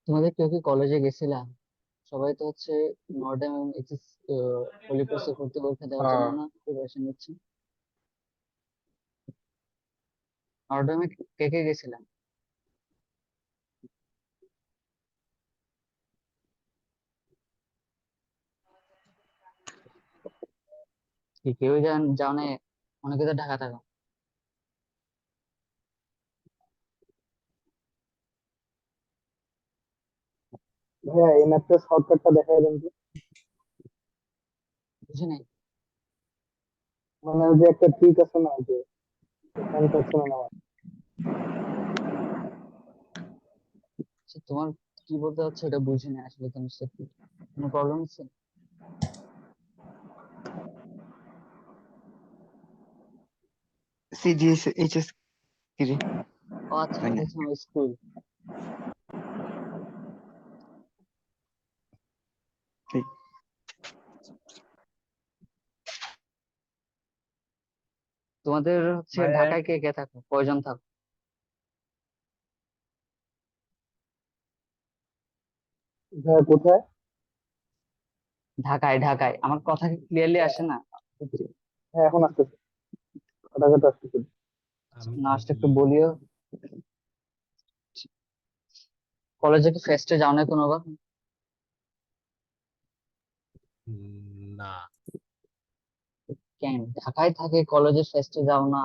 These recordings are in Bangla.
তোমাদের কেউ কি কলেজে গেছিলা? সবাই তো হচ্ছে নর্ডাম এবং এইচএস হোলি ক্রসে ভর্তি পরীক্ষা দেওয়ার জন্য হ্যাঁ। না প্রিপারেশন নিচ্ছে। নর্ডামে কে কে গেছিলাম? কি কেউ যাও না? অনেকে তো ঢাকা থাকো। ভাইয়া এই ম্যাপটা শর্টকাটটা দেখাই দেন তো। বুঝি নাই। মানে ওই যে একটা ট্রিক আছে না যে এন সেকশনে নেওয়া। আচ্ছা, তোমার কি বলতে চাচ্ছো এটা বুঝি না আসলে, তোমার সাথে কোনো প্রবলেম আছে? সিজিএস এইচএস কি রে? ও আচ্ছা, হয় আমি না। দেখছিলাম স্কুল। ঠিক। তোমাদের হচ্ছে ভাইয়া ঢাকায় কে কে থাকো, কয়জন থাকো? ভাইয়া কোথায়? ঢাকায় ঢাকায় আমার কথা কি ক্লিয়ারলি আসে না? হ্যাঁ এখন আসতেছে, কাটা কাটা আসতেছে। নাচটা একটু বলিও। কলেজে কি ফেস্টে যাও না কোনোবার? না, কেন ঢাকায় থাকে কলেজে ফেস্টে যাও না?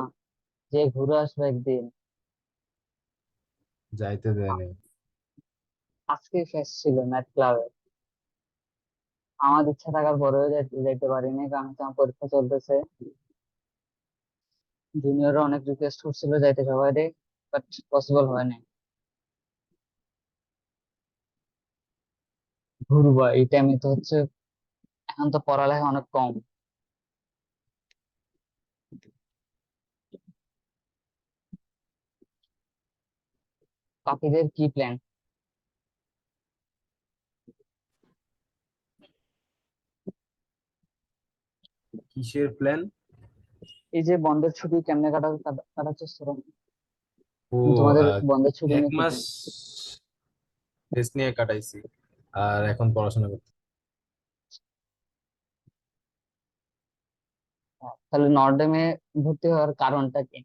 যে ঘুরে আসবে একদিন। যাইতে আ- দেয়নি। আজকে ফেস্ট ছিল ম্যাথ ক্লাবে। আমার ইচ্ছা থাকার পরেও যাইতে পারিনি, কারণ হচ্ছে আমার পরীক্ষা চলতেছে। জুনিয়ররা অনেক রিকোয়েস্ট করছিল যাইতে সবাই, বাট পসিবল হয়নি। ঘুরবা এই টাইমে তো হচ্ছে, এখন তো পড়ালেখা অনেক কম। বাকিদের কি প্ল্যান? কিসের প্ল্যান? এই যে বন্ধের ছুটি কেমনে কাটাচ্ছ তোরা? ও, তোমাদের আহ, বন্ধের ছুটি এক নিয়ে কি মাস প্ল্যান? টেস্ট নিয়ে কাটাইছি, আর এখন পড়াশোনা করতে। তাহলে নর্ডেমে ভর্তি হওয়ার কারণটা কি?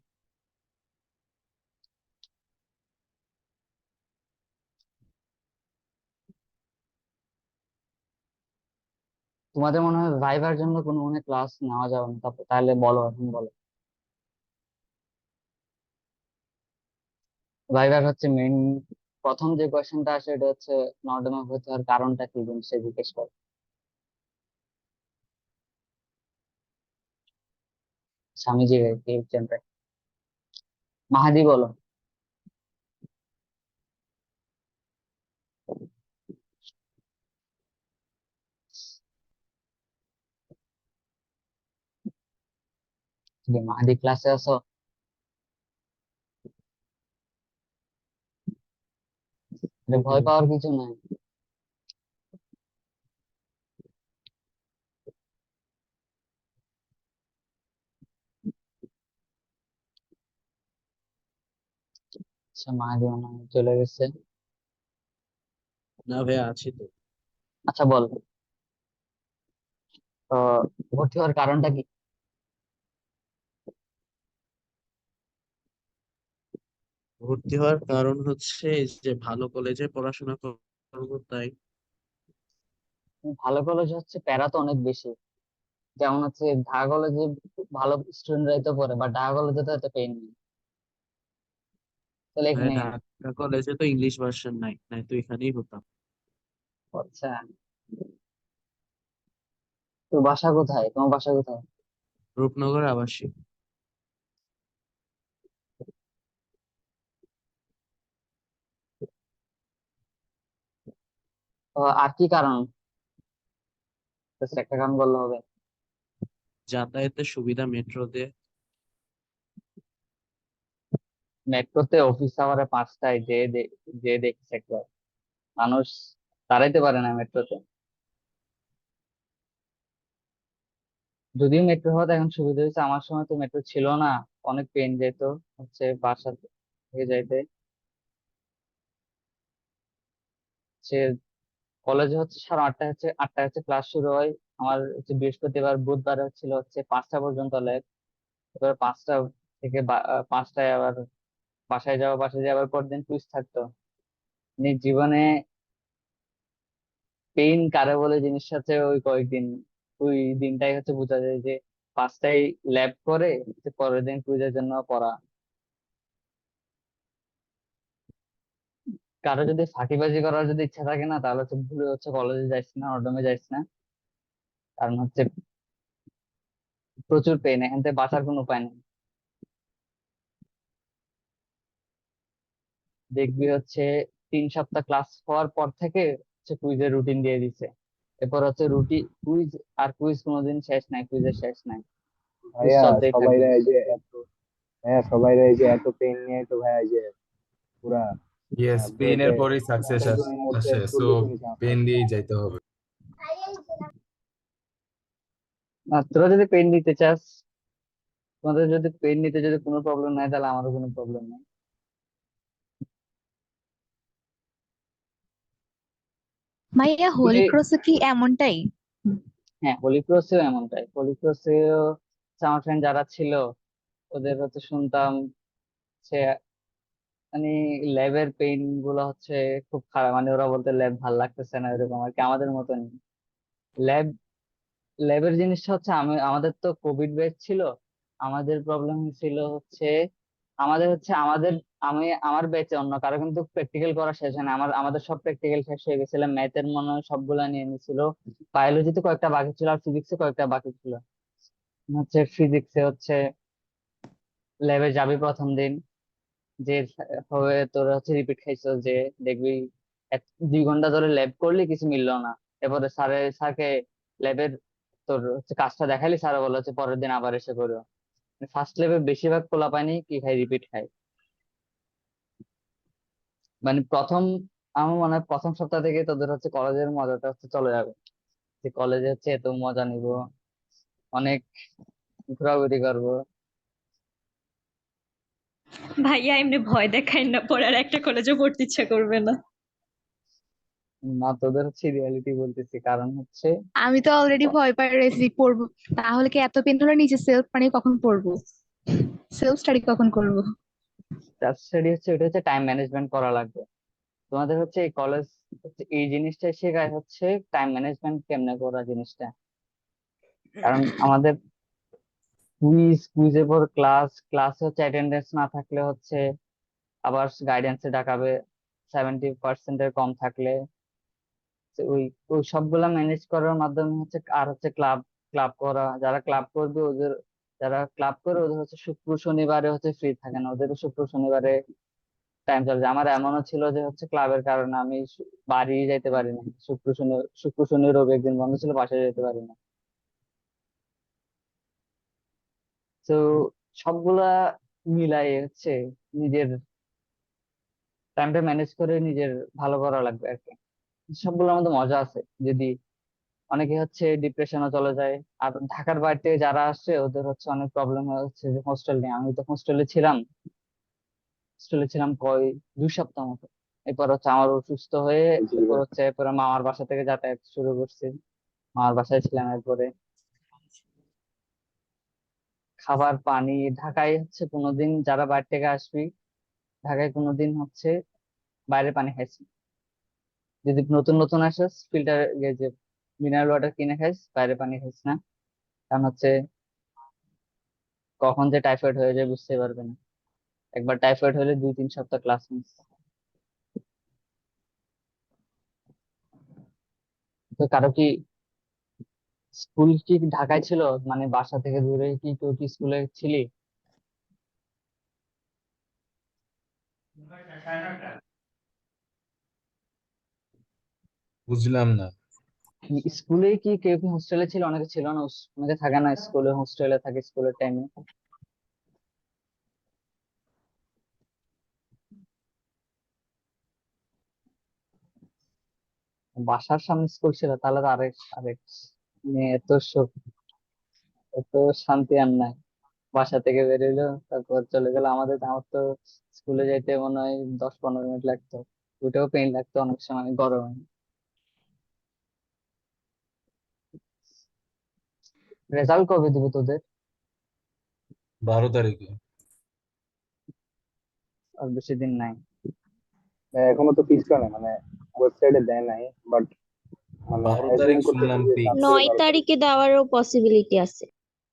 তোমাদের মনে হয় ভাইবার জন্য কোনো মনে ক্লাস নেওয়া যাবে না, তাহলে বলো, এখন বলো। ভাইবার হচ্ছে মেইন, প্রথম যে কোয়েশ্চেনটা আসে এটা হচ্ছে নর্দমা ভর্তি হওয়ার কারণটা কি, জিনিসটা জিজ্ঞেস করো। স্বামীজি কি এক্সাম্পল? মাহাদি বলো। তুমি মাহাদি ক্লাসে আছো? এটা ভয় পাওয়ার কিছু নাই। আচ্ছা, মাহাদি মনে হয় চলে গেছে। না ভাইয়া আছি তো। আচ্ছা বল, তো ভর্তি হওয়ার কারণটা কি? ভর্তি হওয়ার কারণ হচ্ছে এই যে ভালো কলেজে পড়াশোনা করবো তাই। ভালো কলেজ হচ্ছে প্যারা তো অনেক বেশি। যেমন হচ্ছে ঢাকা কলেজে ভালো স্টুডেন্টরাই তো পড়ে, বা ঢাকা কলেজে তো এত পেইন নেই। তাহলে ভাইয়া এখানে। ঢাকা কলেজে তো ইংলিশ ভার্সন নাই, নাই তো এখানেই হতাম। আচ্ছা, তোর বাসা কোথায়, তোমার বাসা কোথায়? রূপনগর আবাসিক। তো আর কি কারণ? Just একটা কারণ বললে হবে? যাতায়াতের সুবিধা মেট্রোতে। মেট্রোতে অফিস আওয়ারে 5টায় যে দেখছে একবার, মানুষ দাঁড়াইতে পারে না মেট্রোতে। যদিও মেট্রো হওয়াতে এখন সুবিধা হয়েছে, আমার সময় তো মেট্রো ছিল না। অনেক পেন যেত হচ্ছে বাসা থেকে যাইতে। হচ্ছে কলেজে হচ্ছে 8:30 হচ্ছে 8টায় হচ্ছে ক্লাস শুরু হয়। আমার হচ্ছে বৃহস্পতিবার বুধবার ছিল হচ্ছে 5টা পর্যন্ত ল্যাব। এবার 5টা থেকে 5টায় আবার বাসায় যাওয়া, বাসায় যাওয়ার আবার পরদিন কুইজ থাকতো। মানে জীবনে পেইন কারে বলে জিনিসটা হচ্ছে ওই কয়েকদিন, ওই দিনটাই হচ্ছে বোঝা যায় যে 5টায় ল্যাব করে হচ্ছে পরের দিন কুইজের জন্য পড়া। কারো যদি ফাঁকিবাজি করার যদি ইচ্ছা থাকে না, তাহলে হচ্ছে ভুলে হচ্ছে কলেজে যাইস না, অডমে যাইস না। কারণ হচ্ছে প্রচুর পেইন, এখান থেকে বাঁচার কোনো উপায় নেই। দেখবি হচ্ছে 3 সপ্তাহ ক্লাস হওয়ার পর থেকে হচ্ছে কুইজের রুটিন দিয়ে দিছে। এরপর হচ্ছে কুইজ, আর কুইজ কোনোদিন শেষ নাই, কুইজের শেষ নাই, কুইজ ভাইয়া চলতেই সবাই থাকবে। এই যে এত, হ্যাঁ সবাই এই যে এত পেন নিয়ে তো ভাইয়া এই যে পুরা ইয়েস, পেইনের বেডে পরেই সাকসেস একজনের মধ্যে আসে, সো চল্লিশ মিনিট পেন দিয়েই যাইতে হবে। আর তোরা যদি পেন নিতে চাস, তোমাদের যদি পেন নিতে যদি কোনো প্রবলেম নাই, তাহলে আমারও কোনো প্রবলেম নাই। ভাইয়া হোলি আসলে ক্রসে কি এমনটাই? হ্যাঁ, হোলি ক্রসেও এমনটাই। হোলি ক্রসেও আমার ফ্রেন্ড যারা ছিল, ওদের হচ্ছে শুনতাম সে মানে ল্যাবের পেইন গুলো হচ্ছে খুব খারাপ। মানে ওরা বলতে ল্যাব ভাল লাগতেছে না, এরকম আর কি, আমাদের মতন। ল্যাব ল্যাবের জিনিসটা হচ্ছে আমাদের তো কোভিড ব্যাচ ছিল। আমাদের প্রবলেম ছিল হচ্ছে আমাদের আমার ব্যাচে অন্য কারো কিন্তু প্র্যাকটিক্যাল করা শেষ হয় না। আমাদের সব প্র্যাকটিক্যাল শেষ হয়ে গেছিল। ম্যাথের মনে হয় সবগুলা নিয়ে নিছিল, বায়োলজিতে কয়েকটা বাকি ছিল, আর ফিজিক্সে কয়েকটা বাকি ছিল। হচ্ছে ফিজিক্সে হচ্ছে ল্যাবে যাবি প্রথম দিন, যে হবে তোর হচ্ছে রিপিট খাইছো যে দেখবি 2 ঘন্টা ধরে ল্যাব করলি কিছু মিললো না। এরপরে স্যারকে ল্যাবের তোর হচ্ছে কাজটা দেখালি, স্যার বলে হচ্ছে পরের দিন আবার এসে করো। ফার্স্ট ল্যাবে বেশিরভাগ পোলা পানি কি খাই, রিপিট খাই। মানে আমার মনে হয় প্রথম সপ্তাহ থেকে তোদের হচ্ছে কলেজের মজাটা হচ্ছে চলে যাবে, যে কলেজে হচ্ছে এত মজা নিব, অনেক ঘোরাঘুরি করবো। ভাইয়া এমনি ভয় দেখায় না, পরে আর একটা কলেজে পড়তে ইচ্ছা করবে না। না, তোদের হচ্ছে রিয়ালিটি বলতেছি, কারণ হচ্ছে আমি তো অলরেডি ভয় পাই রয়েছি পড়বো। তাহলে কি এত পেন হলে নিজে সেলফ মানে কখন পড়বো, সেলফ স্টাডি কখন করবো? সেলফ স্টাডি হচ্ছে এটা হচ্ছে টাইম ম্যানেজমেন্ট করা লাগবে। তোমাদের হচ্ছে এই কলেজ হচ্ছে এই জিনিসটা শেখায় হচ্ছে টাইম ম্যানেজমেন্ট কেমনে করা জিনিসটা। কারণ আমাদের কুইজের পর ক্লাসে হচ্ছে অ্যাটেন্ডেন্স না থাকলে হচ্ছে আবার গাইডেন্সে ডাকাবে, 70% কম থাকলে। তো ওই ওই সবগুলা ম্যানেজ করার মাধ্যমে হচ্ছে, আর হচ্ছে ক্লাব ক্লাব করা, যারা ক্লাব করবে ওদের, যারা ক্লাব করে ওদের হচ্ছে শুক্র শনিবারে হচ্ছে ফ্রি থাকে না, ওদের শুক্র শনিবারে টাইম চলে যায়। আমার এমনও ছিল যে হচ্ছে ক্লাবের কারণে আমি বাড়ি যাইতে পারি না, শুক্র শনি রবি একদিন বন্ধ ছিল, বাসায় যেতে পারি না। তো সবগুলা মিলাই হচ্ছে নিজের টাইমটা ম্যানেজ করে নিজের ভালো করা লাগবে আর কি। সবগুলোর মধ্যে মজা আছে। যদি অনেকে হচ্ছে ডিপ্রেশনে চলে যায়। আর ঢাকার বাইরে থেকে যারা আসছে ওদের হচ্ছে অনেক প্রবলেম হচ্ছে যে হোস্টেল নিয়ে। আমি তো হোস্টেলে ছিলাম কয় 2 সপ্তাহ মতো। এরপর হচ্ছে আমার অসুস্থ হয়ে, জি এরপর ভাই। হচ্ছে এরপরে মামার বাসা থেকে যাতায়াত শুরু করছি, মামার বাসায় ছিলাম। এরপরে খাবার পানি, ঢাকায় হচ্ছে কোনোদিন যারা বাইরে থেকে আসবি, ঢাকায় কোনোদিন হচ্ছে বাইরে পানি খাইছি। যদি নতুন নতুন আসিস ফিল্টার যে মিনারেল ওয়াটার কিনে খাইস, বাইরে পানি খাইস না। কারণ হচ্ছে কখন যে টাইফয়েড হয়ে যায় বুঝতে পারবে না। একবার টাইফয়েড হলে 2-3 সপ্তাহ ক্লাস মিস। তো কারো কি স্কুল কি ঢাকায় ছিল, মানে বাসা থেকে দূরে কি কেউ কি স্কুলে ছিলি? বুঝলাম না। স্কুলে কি কেউ কি হোস্টেলে ছিল? অনেকে ছিল না, অনেকে থাকে না স্কুলে, হোস্টেলে থাকে স্কুলের টাইমে। বাসার সামনে স্কুল ছিল, তাহলে তো আরেক আরেক মানে এত সুখ, এত শান্তি আর নাই। বাসা থেকে বেরোইলো, তারপর চলে গেল। আমার তো স্কুলে যাইতে মনে হয় 10-15 মিনিট লাগতো। ওইটাও পেইন লাগতো অনেক সময় গরমে। রেজাল্ট কবে দিবে তোদের? 12 তারিখে। আর বেশি দিন নাই। এখনো তো ফিক্স করে নাই, মানে ওয়েবসাইটে দেয় নাই, বাট মানে 12 তারিখ অ্যাজিউম করতেছে শুনলাম যে ফিক্স। 7 থেকে 12 তারিখ। দেওয়ারও পসিবিলিটি আছে।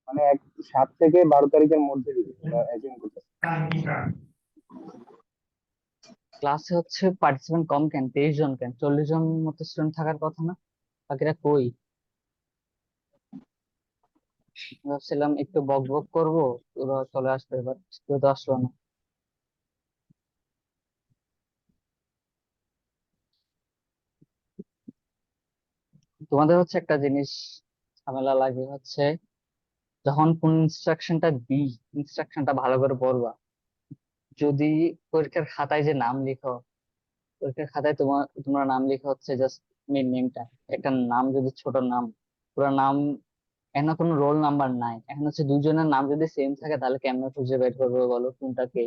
মানে 7 থেকে 12 তারিখের মধ্যে দিবে, এটা অ্যাজিউম করতেছে। ক্লাসে হচ্ছে পার্টিসিপেন্ট কম কেন? 23 জন কেন? 40 জন মতো স্টুডেন্ট থাকার কথা না? বাকিরা কই? ভাবছিলাম একটু বক বক করবো, ওরা চলে আসবে, এবার কেউ তো আসলো না। তোমাদের হচ্ছে একটা জিনিস ঝামেলা লাগে হচ্ছে, যখন কোন ইনস্ট্রাকশনটা দিই, ইনস্ট্রাকশনটা ভালো করে পড়বা। যদি পরীক্ষার খাতায় যে নাম লিখো, পরীক্ষার খাতায় তোমরা নাম লিখো হচ্ছে জাস্ট মেন নেমটা, একটা নাম যদি ছোট নাম, পুরো নাম, এখন কোনো রোল নাম্বার নাই, এখন হচ্ছে দুজনের নাম যদি সেম থাকে তাহলে কেমনে খুঁজে বের করবে বলো কোনটা কে?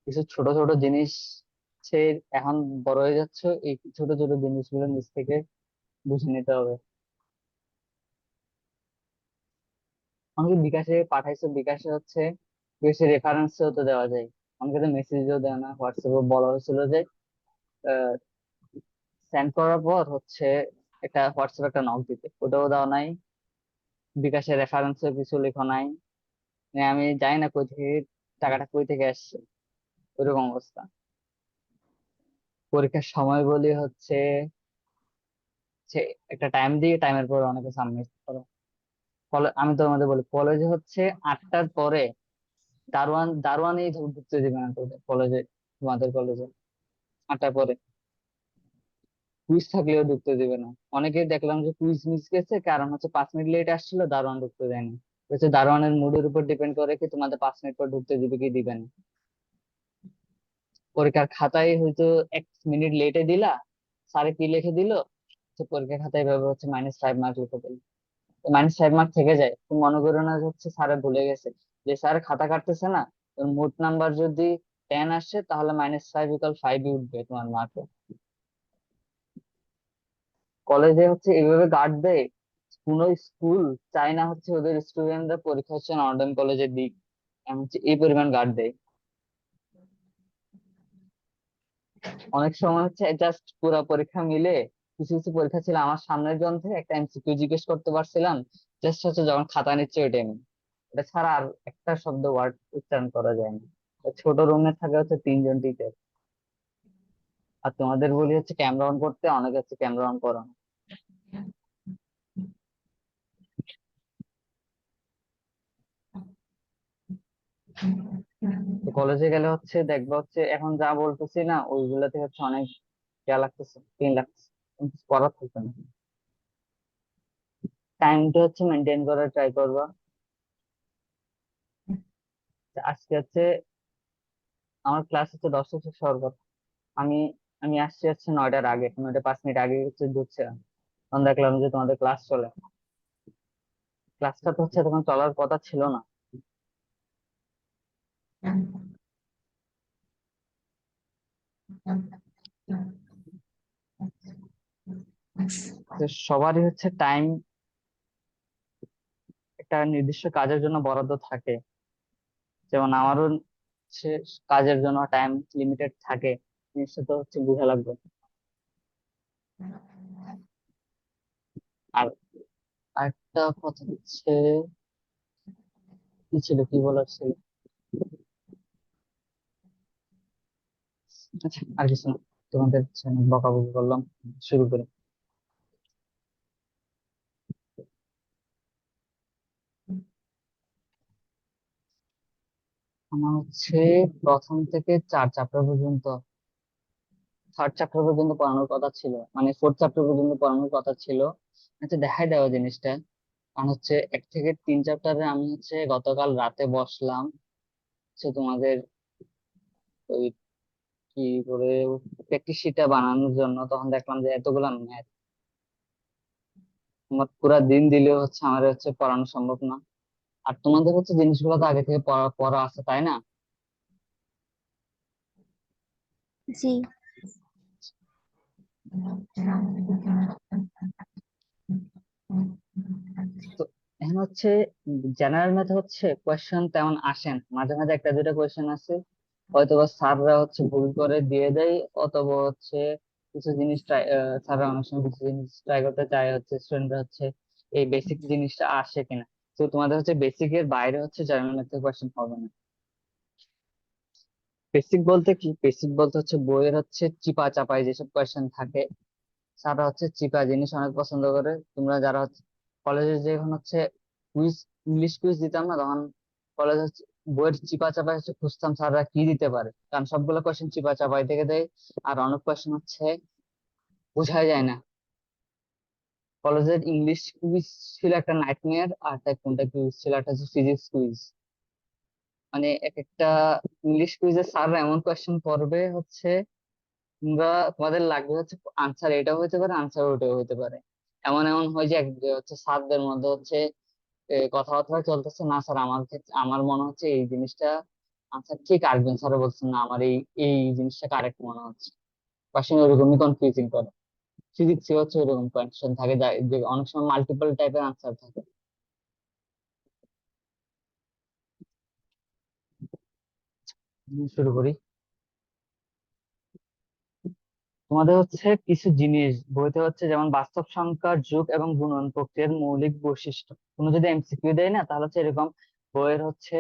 কিছু ছোট ছোট জিনিস সে, এখন বড় হয়ে যাচ্ছে, এই ছোট ছোট জিনিসগুলো নিজ থেকে বুঝে নিতে হবে। অনেকে বিকাশে পাঠাইছে, বিকাশে হচ্ছে বেশি রেফারেন্সও তো দেওয়া যায়, অনেকে তো মেসেজও দেয় না। হোয়াটসঅ্যাপে বলা হয়েছিল যে সেন্ড করার পর হচ্ছে একটা হোয়াটসঅ্যাপ একটা নক দিতে, ওটাও দেওয়া নাই। বিকাশের রেফারেন্সও কিছু লেখা নাই। মানে আমি জানি না কই থেকে টাকাটা কই থেকে আসছে, ওইরকম অবস্থা। পরীক্ষার সময় বলি হচ্ছে সে একটা টাইম দিয়ে টাইমের পর অনেকে সাবমিট করে। আমি তো আমাদের বলি কলেজে হচ্ছে 8টার পরে দারোয়ানই ঢুকতে দিবে না তোদের কলেজে, তোমাদের কলেজে 8টার পরে কুইজ থাকলেও ঢুকতে দিবে না। অনেকেই দেখলাম যে কুইজ মিস গেছে, কারণ হচ্ছে 5 মিনিট লেট আসছিল, দারোয়ান ঢুকতে দেয়নি। হচ্ছে দারোয়ানের মুডের উপর ডিপেন্ড করে কি তোমাদের 5 মিনিট পর ঢুকতে দিবে কি দিবে না। পরীক্ষার খাতায় হয়তো 1 মিনিট লেটে দিলা, স্যারে কি লিখে দিল, তো পরীক্ষার খাতায় এভাবে হচ্ছে -5 মার্ক লিখে দিল। -5 মার্ক থেকে যায়, তুমি মনে করো না যে হচ্ছে স্যারে ভুলে গেছে, যে স্যার খাতা কাটতেছে না, তোর মোট নাম্বার যদি 10 আসে তাহলে -5 = 5 উঠবে তোমার মার্কে। কলেজে হচ্ছে এভাবে গার্ড দেয়, কোন স্কুল চায় না হচ্ছে ওদের স্টুডেন্টরা পরীক্ষা হচ্ছে নর্ডার্ন কলেজে দিক, এমন হচ্ছে এই পরিমাণ গার্ড দেয়। অনেক সময় হচ্ছে জাস্ট পুরো পরীক্ষা মিলে কিছু কিছু পরীক্ষা ছিল আমার সামনের গ্রন্থে একটা এমসিকিউ জিজ্ঞেস করতে পারছিলাম, জাস্ট হচ্ছে যখন খাতা নিচ্ছে ওই টাইমে, এটা ছাড়া আর একটা শব্দ ওয়ার্ড উচ্চারণ করা যায় না। ছোট রুমে থাকে হচ্ছে 3 জন টিচার, আর তোমাদের বলি হচ্ছে ক্যামেরা অন করতে, অনেকে হচ্ছে ক্যামেরা অন করো না। তো কলেজে গেলে হচ্ছে দেখবা হচ্ছে এখন যা বলতেছি না ওইগুলাতে হচ্ছে অনেক ইয়া লাগতেছে, পেন লাগতেছে, কিন্তু কিছু করার থাকবে না। টাইমটা হচ্ছে মেনটেন করার ট্রাই করবা। আজকে হচ্ছে আমার ক্লাস হচ্ছে 10টা শেষ হওয়ার কথা, আমি আমি আসছি হচ্ছে 9টার আগে, 9টা 5 মিনিট আগে হচ্ছে ঢুকছিলাম, তখন দেখলাম যে তোমাদের ক্লাস চলে। ক্লাসটা তো হচ্ছে তখন চলার কথা ছিল না। তো সবারই হচ্ছে টাইম একটা নির্দিষ্ট কাজের জন্য বরাদ্দ থাকে, যেমন আমারও সে কাজের জন্য টাইম লিমিটেড থাকে, জিনিসটা তো হচ্ছে বোঝা লাগবে। আর একটা কথা হচ্ছে, কি ছিল, কি বলার ছিল? আচ্ছা আর কিছু না, তোমাদের হচ্ছে অনেক বকাবকি করলাম, শুরু করি। আমার হচ্ছে প্রথম থেকে 4 চ্যাপ্টার পর্যন্ত, 3rd চ্যাপ্টার পর্যন্ত পড়ানোর কথা ছিল, মানে 4th চ্যাপ্টার পর্যন্ত পড়ানোর কথা ছিল। আচ্ছা দেখাই দেওয়া জিনিসটা, কারণ হচ্ছে 1 থেকে 3 চ্যাপ্টারে আমি হচ্ছে গতকাল রাতে বসলাম হচ্ছে তোমাদের ওই কি করে প্র্যাকটিস শিটটা বানানোর জন্য, তখন দেখলাম যে এতগুলা ম্যাথ আমার পুরা দিন দিলেও হচ্ছে আমার হচ্ছে পড়ানো সম্ভব না। আর তোমাদের হচ্ছে জিনিসগুলো তো আগে থেকে পড়া পড়া আছে তাই না? জি। তো এখন হচ্ছে জেনারেল ম্যাথ হচ্ছে কোয়েশ্চেন তেমন আসে না, মাঝে মাঝে একটা দুইটা কোয়েশ্চেন আছে, হয়তো বা স্যাররা হচ্ছে ভুল করে দিয়ে দেয়, অথবা হচ্ছে কিছু জিনিস ট্রাই, স্যাররা অনেক সময় কিছু জিনিস ট্রাই করতে চায়, হচ্ছে স্টুডেন্টরা হচ্ছে এই বেসিক জিনিসটা আসে কিনা। তো তোমাদের হচ্ছে বেসিকের বাইরে হচ্ছে জেনারেল ম্যাথের কোয়েশ্চেন হবে না। বেসিক বলতে কি, বেসিক বলতে হচ্ছে বইয়ের হচ্ছে চিপা চাপাই যেসব কোয়েশ্চেন থাকে, স্যাররা হচ্ছে চিপা জিনিস অনেক পছন্দ করে। তোমরা যারা হচ্ছে কলেজে যখন হচ্ছে কুইজ, ইংলিশ কুইজ দিতাম না, তখন কলেজে হচ্ছে বইয়ের চিপা চাপাই হচ্ছে খুঁজতাম স্যাররা কি দিতে পারে, কারণ সবগুলো কোয়েশ্চেন চিপা চাপাই থেকে দেয়। আর অনেক কোয়েশ্চেন হচ্ছে বোঝাই যায় না। কলেজের ইংলিশ কুইজ ছিল একটা নাইটমেয়ার, আর একটা কোনটা কুইজ ছিল, একটা হচ্ছে ফিজিক্স কুইজ। মানে এক একটা ইংলিশ কুইজের স্যাররা এমন কোয়েশ্চেন করবে হচ্ছে, তোমরা তোমাদের লাগবে হচ্ছে আনসার এটাও হতে পারে, আনসার ওটাও হতে পারে। এমন এমন হয় যে হচ্ছে স্যারদের মধ্যে হচ্ছে কথাবার্তা চলতেছে, না স্যার আমার ক্ষেত্রে আমার মনে হচ্ছে এই জিনিসটা আনসার ঠিক, আরেকজন স্যার বলছেন না আমার এই এই জিনিসটা কারেক্ট মনে হচ্ছে। কোশ্চেন ওরকমই কনফিউজিং করে। ফিজিক্সে হচ্ছে ওরকম কোয়েশ্চেন থাকে যে অনেক সময় মাল্টিপল টাইপের আনসার থাকে। শুরু করি। তোমাদের হচ্ছে কিছু জিনিস বইতে হচ্ছে, যেমন বাস্তব সংখ্যার যুগ এবং গুণন প্রক্রিয়ার মৌলিক বৈশিষ্ট্য, কোনো যদি এমসিকিউ দেয় না, তাহলে হচ্ছে এরকম বইয়ের হচ্ছে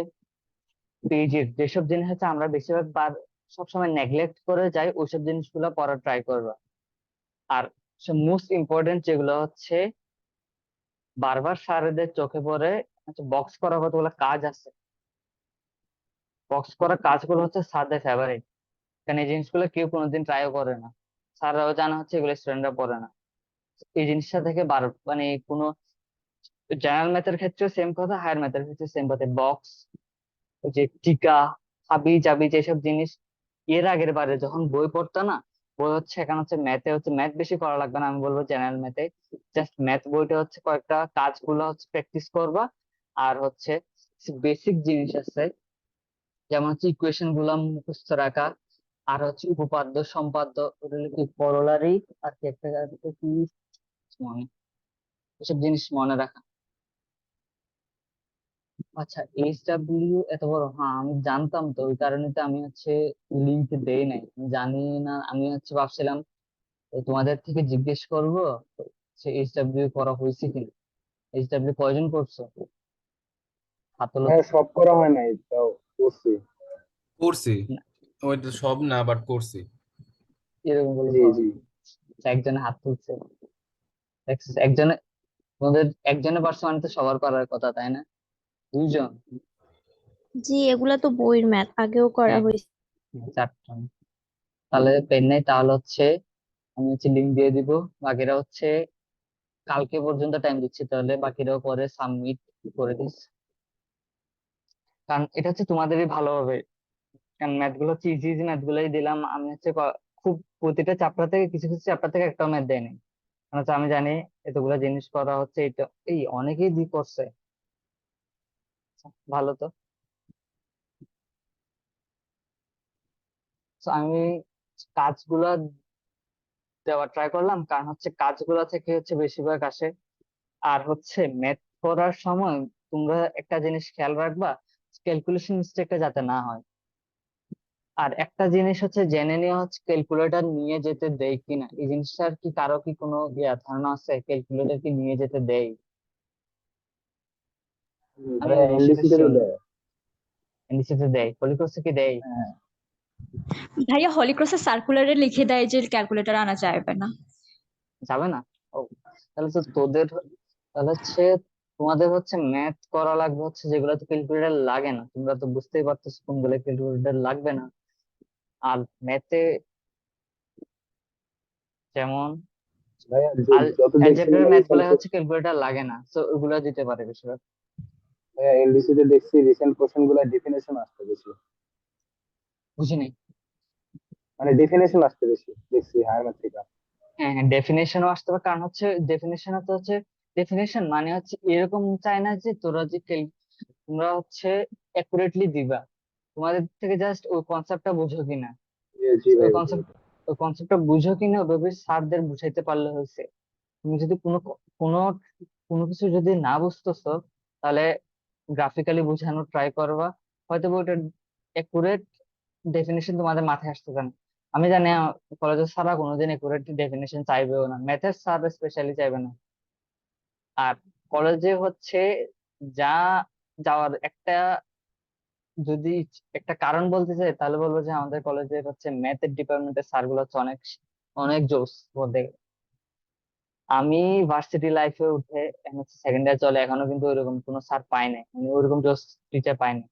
পেজের যেসব জিনিস হচ্ছে আমরা বেশিরভাগ বার সবসময় নেগলেক্ট করে যাই, ওইসব জিনিসগুলো পড়ার ট্রাই করবা। আর মোস্ট ইম্পর্টেন্ট যেগুলো হচ্ছে বারবার স্যারেদের চোখে পড়ে, হচ্ছে বক্স করা কতগুলো কাজ আছে, বক্স করা কাজগুলো হচ্ছে স্যারদের ফেভারিট, কারণ এই জিনিসগুলো কেউ কোনোদিন ট্রাইও করে না, স্যাররাও জানা হচ্ছে এগুলো স্টুডেন্টরা পড়ে না। এই জিনিসটা থেকে মানে কোনো জেনারেল ম্যাথের ক্ষেত্রে সেম কথা, হায়ার ম্যাথের ক্ষেত্রে সেম কথা, বক্স, ওই যে টিকা, হাবি জাবি যেসব জিনিস এর আগের বারে যখন বই পড়তো না, বই হচ্ছে এখানে হচ্ছে ম্যাথে হচ্ছে ম্যাথ বেশি করা লাগবে না, আমি বলবো জেনারেল ম্যাথে জাস্ট ম্যাথ বইটা হচ্ছে কয়েকটা কাজগুলো হচ্ছে প্র্যাকটিস করবা। আর হচ্ছে বেসিক জিনিস আছে, যেমন হচ্ছে ইকুয়েশন গুলা মুখস্থ রাখা, আর হচ্ছে উপপাদ্য সম্পাদ্য, ওটা হলো কি করোলারি, আর কি একটা আছে কি মনে, এসব জিনিস মনে রাখা। আচ্ছা, এইচডাব্লিউ এত বড়, হ্যাঁ আমি জানতাম তো, ওই কারণে তো আমি হচ্ছে লিঙ্ক দেই নাই, আমি জানি না, আমি হচ্ছে ভাবছিলাম তো তোমাদের থেকে জিজ্ঞেস করবো সে এইচডাব্লিউ করা হয়েছে কিনা। এইচডাব্লিউ কয়জন করছো হাত তোলো তো। হ্যাঁ, সব করা হয় নাই, তাও করছি। করছি, না, ওইটা সব না বাট করছি। এরকম বলে জি হবে জি। না। আচ্ছা, একজনে হাত তুলছে, দেখছিস একজনে, তোমাদের একজনে পারছো মানে তো সবার পারার কথা তাই না? দুইজন? জি, এগুলা তো বইয়ের ম্যাথ আগেও করা হ্যাঁ, হয়েছে। চারজন। তাহলে পেন নেই, তাহলে হচ্ছে আমি হচ্ছে লিঙ্ক দিয়ে দিব। বাকিরা হচ্ছে কালকে পর্যন্ত টাইম দিচ্ছি, তাহলে বাকিরাও পরে সাবমিট করে দিস, কারণ এটা হচ্ছে তোমাদেরই ভালো হবে। কারণ ম্যাথ গুলো হচ্ছে ইজি ইজি ম্যাথ গুলোই দিলাম আমি হচ্ছে খুব প্রতিটা চ্যাপ্টার থেকে কিছু কিছু চ্যাপ্টার থেকে একটা ম্যাথ দেয়নি, কারণ হচ্ছে আমি জানি এতগুলো জিনিস করা হচ্ছে, এটা এই অনেকেই করছে। আচ্ছা, ভালো তো। তো আমি কাজগুলা দেওয়ার ট্রাই করলাম, কারণ হচ্ছে কাজগুলা থেকে হচ্ছে বেশিরভাগ আসে। আর হচ্ছে ম্যাথ করার সময় তোমরা একটা জিনিস খেয়াল রাখবা, ক্যালকুলেশন মিস্টেকটা যাতে না হয়। আর একটা জিনিস হচ্ছে জেনে নেওয়া হচ্ছে ক্যালকুলেটর নিয়ে যেতে দেয় কিনা, এই জিনিসটার কি কারো কি কোনো ধারণা আছে ক্যালকুলেটর কি নিয়ে যেতে দেয়? আমি এই ভাইয়া জিনিসটা এনডিসিতে তো শিওর না। দেয়। এনডিসিতে দেয়, পলিকোর্সে কি দেয়? হ্যাঁ। ভাইয়া হলিক্রসের সার্কুলারে লিখে দেয় যে ক্যালকুলেটর আনা যাবে না। যাবে না? ও, তাহলে তো তোদের, তাহলে হচ্ছে তোমাদের হচ্ছে ম্যাথ করা লাগবে হচ্ছে যেগুলোতে ক্যালকুলেটর লাগে না, তোমরা তো বুঝতেই পারতেছো কোনগুলো ক্যালকুলেটর লাগবে না। আর ম্যাথে যেমন ভাইয়া যত দেখছি অ্যালজেব্রার এগুলো ম্যাথ রিসেন্ট, গুলো হচ্ছে ক্যালকুলেটর লাগে না, তো ওগুলো দিতে পারে বেশিরভাগ। ভাইয়া এনডিসিতে দেখছি রিসেন্ট কোশ্চেন গুলা ডেফিনেশন আসতে বেশি, বুঝিনি। মানে ডেফিনেশন আসতে বেশি দেখছি হায়ার ম্যাথ থেকে। হ্যাঁ হ্যাঁ, ডেফিনেশনও আসতে পারে, কারণ হচ্ছে ডেফিনেশনে তো হচ্ছে ডেফিনেশন মানে হচ্ছে এরকম চাই না যে তোরা যে তোমরা হচ্ছে অ্যাকুরেটলি দিবা, তোমাদের থেকে জাস্ট ওই কনসেপ্টটা বুঝো কিনা। জি ওই ভাই। কনসেপ্ট ওই কনসেপ্টটা বুঝো কিনা ওইভাবে স্যারদের বুঝাইতে পারলে হয়েছে। তুমি যদি কোনো কোনো কিছু যদি না বুঝতেছো, তাহলে গ্রাফিক্যালি বোঝানোর ট্রাই করবা, হয়তো বা ওটার একুরেট ডেফিনেশন তোমাদের মাথায় আসতেছে না। আমি জানি কলেজের স্যাররা কোনোদিন একুরেট ডেফিনেশন চাইবেও না, ম্যাথের স্যার স্পেশালি চাইবে না। আর কলেজে হচ্ছে যা যাওয়ার একটা, যদি একটা কারণ বলতে চাই তাহলে বলবো যে আমাদের কলেজের হচ্ছে ম্যাথের ডিপার্টমেন্টের স্যার গুলো হচ্ছে অনেক অনেক জোস বলতে গেলে। আমি ভার্সিটি লাইফে উঠে এখন হচ্ছে সেকেন্ড ইয়ার চলে, এখনো কিন্তু ওইরকম কোনো স্যার পাই নাই, মানে ওইরকম জোস টিচার পাই নাই।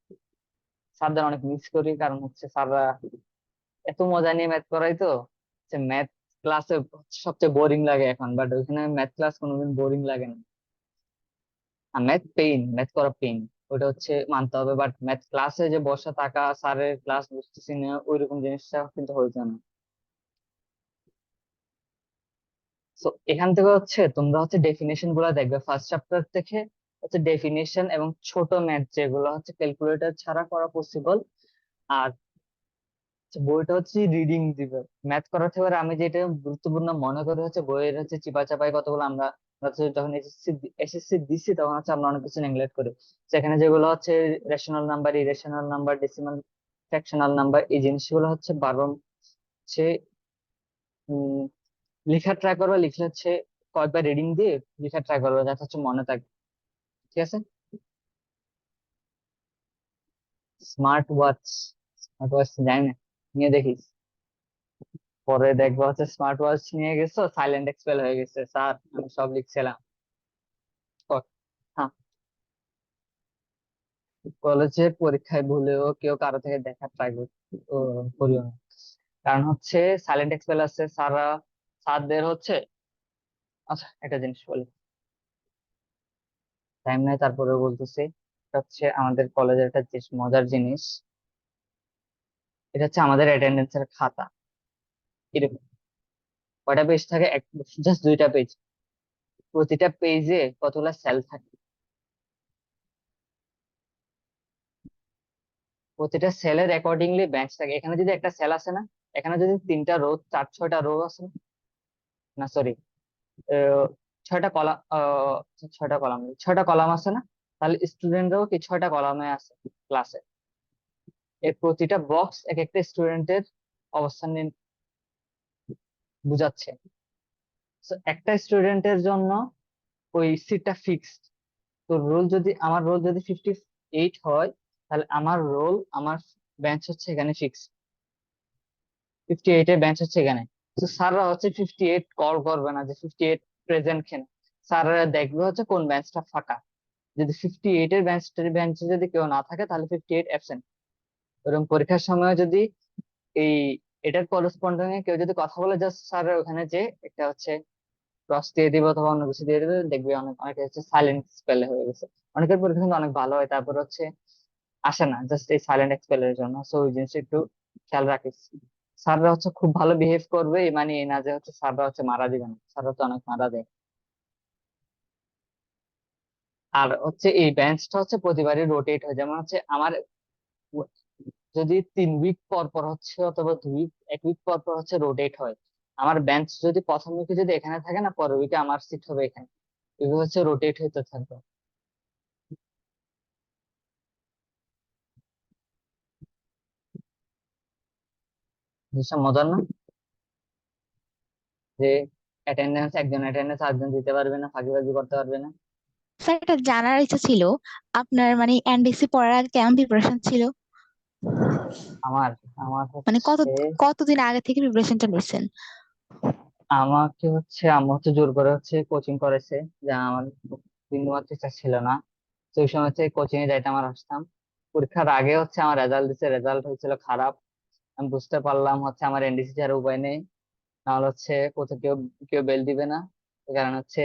স্যারদের অনেক মিস করি, কারণ হচ্ছে স্যাররা এত মজা নিয়ে ম্যাথ করাই তো, ম্যাথ ক্লাসে সবচেয়ে বোরিং লাগে এখন, বাট ওইখানে ম্যাথ ক্লাস কোনোদিন বোরিং লাগে না। আর ম্যাথ করা পেইন, ওটা হচ্ছে মানতে হবে, বাট ম্যাথ ক্লাসে যে বসা থাকা, স্যারের ক্লাস বুঝতেছি না ওইরকম জিনিসটা কিন্তু হইতো না। তো এখান থেকে হচ্ছে তোমরা হচ্ছে ডেফিনেশন গুলা দেখবে ফার্স্ট চ্যাপ্টার থেকে, হচ্ছে ডেফিনেশন এবং ছোট ম্যাথ যেগুলো হচ্ছে ক্যালকুলেটর ছাড়া করা পসিবল। আর বইটা হচ্ছে রিডিং দিবে ম্যাথ করার থেকে। আমি যেটা গুরুত্বপূর্ণ মনে করি হচ্ছে বইয়ের হচ্ছে চিপা চাপাই কতগুলো আমরা আমরা হচ্ছে যখন এসএসসি দিচ্ছি তখন হচ্ছে আমরা অনেক কিছু নেগলেক্ট করি। সেখানে যেগুলো হচ্ছে rational number, irrational number, decimal, fractional number, এই জিনিসগুলো হচ্ছে বারবার হচ্ছে উম লেখা ট্রাই করবা, লিখলে হচ্ছে কয়েকবার রিডিং দিয়ে লেখা ট্রাই করবা যাতে হচ্ছে মনে থাকে। ঠিক আছে। স্মার্ট ওয়াচ জানি না, নিয়ে দেখিস। পরে দেখবো হচ্ছে স্মার্ট ওয়াচ নিয়ে গেছো, সাইলেন্ট এক্সপেল হয়ে গেছে, স্যার আমি সব লিখছিলাম। ও, হ্যাঁ, কলেজের পরীক্ষায় ভুলেও কেউ কারো থেকে দেখা ট্রাই করিও না। কারণ হচ্ছে সাইলেন্ট এক্সপেল আছে স্যারদের হচ্ছে, আচ্ছা একটা জিনিস বলি, টাইম নাই তারপরে বলতেছি। এটা হচ্ছে আমাদের কলেজের একটা বেশ মজার জিনিস, এটা হচ্ছে আমাদের অ্যাটেন্ডেন্সের খাতা। এরকম কয়টা পেজ থাকে? জাস্ট 2টা পেজ। প্রতিটা পেজে কতগুলা সেল থাকে, প্রতিটা সেলের অ্যাকর্ডিংলি বেঞ্চ থাকে। এখানে যদি একটা সেল আছে না, এখানে যদি 3টা রো, 4-6টা রো আছে না, না সরি, 6টা কলাম, 6টা কলাম, 6টা কলাম আছে না, তাহলে স্টুডেন্টরাও কি 6টা কলামে আছে ক্লাসে। এর প্রতিটা বক্স এক একটা স্টুডেন্টের অবস্থান বুঝাচ্ছে। So, একটা স্টুডেন্টের জন্য ওই সিটটা ফিক্সড। তো আমার রোল যদি 58 হয়, তাহলে আমার বেঞ্চ হচ্ছে এখানে ফিক্স, 58 এর বেঞ্চ হচ্ছে এখানে। তো স্যাররা হচ্ছে 58 কল করবে না যে 58 প্রেজেন্ট কেন, স্যাররা দেখবে হচ্ছে কোন বেঞ্চটা ফাঁকা। যদি 58 এর বেঞ্চে যদি কেউ না থাকে তাহলে 58 অ্যাবসেন্ট। এরকম পরীক্ষার সময় যদি এই এটার করসপন্ডিং এ কেউ যদি কথা বলে, জাস্ট স্যার ওখানে যে একটা হচ্ছে ক্রস দিয়ে দিবে অথবা অন্য কিছু দিয়ে দিবে, দেখবে অনেকে হচ্ছে সাইলেন্ট স্পেলে হয়ে গেছে। অনেকের পরীক্ষা কিন্তু অনেক ভালো হয়, তারপর হচ্ছে আসে না জাস্ট এই সাইলেন্ট এক্সপেলের জন্য। সো ওই জিনিসটা একটু খেয়াল রাখিস। স্যাররা হচ্ছে খুব ভালো বিহেভ করবে, মানে এই না যে হচ্ছে স্যাররা হচ্ছে মারা দিবে না, স্যাররা তো অনেক মারা দেয়। আর হচ্ছে এই বেঞ্চটা হচ্ছে প্রতিবারই রোটেট হয়, যেমন হচ্ছে আমার যদি 3 উইক পর পর হচ্ছে অথবা 2 উইক, 1 উইক পর পর হচ্ছে রোটেট হয়। আমার বেঞ্চ যদি প্রথম উইকে যদি এখানে থাকে না, পরের উইকে আমার সিট হবে এখানে, এগুলো হচ্ছে রোটেট হতে থাকবে। জিনিসটা মজার না, যে একজন অ্যাটেন্ডেন্স আরেকজন দিতে পারবে না, ফাঁকিবাজি করতে পারবে না। স্যার এটা জানার ইচ্ছা ছিল, আপনার মানে এনডিসি পড়ার আগে কেমন প্রিপারেশন ছিল? আমার আমার মানে হচ্ছে কতদিন আগে থেকে প্রিপারেশনটা নিচ্ছেন? আমাকে হচ্ছে আম্মু হচ্ছে জোর করে হচ্ছে কোচিং করেছে, যা আমার বিন্দু মাত্র ইচ্ছা ছিল না। তো ওই সময় হচ্ছে কোচিং এ যাইতাম আর আসতাম। পরীক্ষার আগে হচ্ছে আমার রেজাল্ট দিছে, রেজাল্ট হয়েছিল খারাপ। আমি বুঝতে পারলাম হচ্ছে আমার এনডিসি ছাড়া উপায় নেই, নাহলে হচ্ছে কোথাও কেউ কেউ বেল দিবে না। এই কারণ হচ্ছে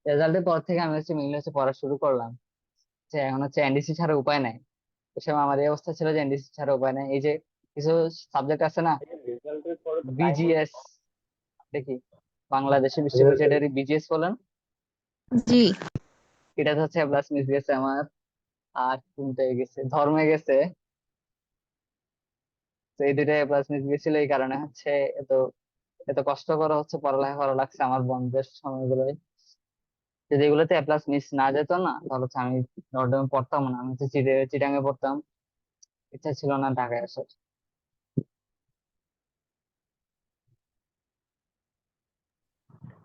রেজাল্টের পর থেকে আমি হচ্ছে ইংলিশে পড়া শুরু করলাম, যে এখন হচ্ছে এনডিসি ছাড়া উপায় নাই। ওই সময় আমার এই অবস্থা ছিল যে এনডিসি ছাড়া উপায় নাই। এই যে কিছু সাবজেক্ট আছে না, বিজিএস, দেখি বাংলাদেশে বিশ্ববিদ্যালয়ের বিজিএস বলেন, জি। এটা হচ্ছে প্লাস মিস গেছে আমার। আর কোনটা গেছে, ধর্মে গেছে। তো এই দুইটা এ প্লাস মিস গেছিল, এই কারণে হচ্ছে এত এত কষ্ট করে হচ্ছে পড়ালেখা করা লাগছে আমার বন্ধের সময়গুলোয়। যদি এগুলোতে এ প্লাস মিস না যেত না, তাহলে হচ্ছে আমি নর্ডমে পড়তাম না, আমি হচ্ছে চিটাঙে পড়তাম। ইচ্ছা ছিল না ঢাকায় আসার।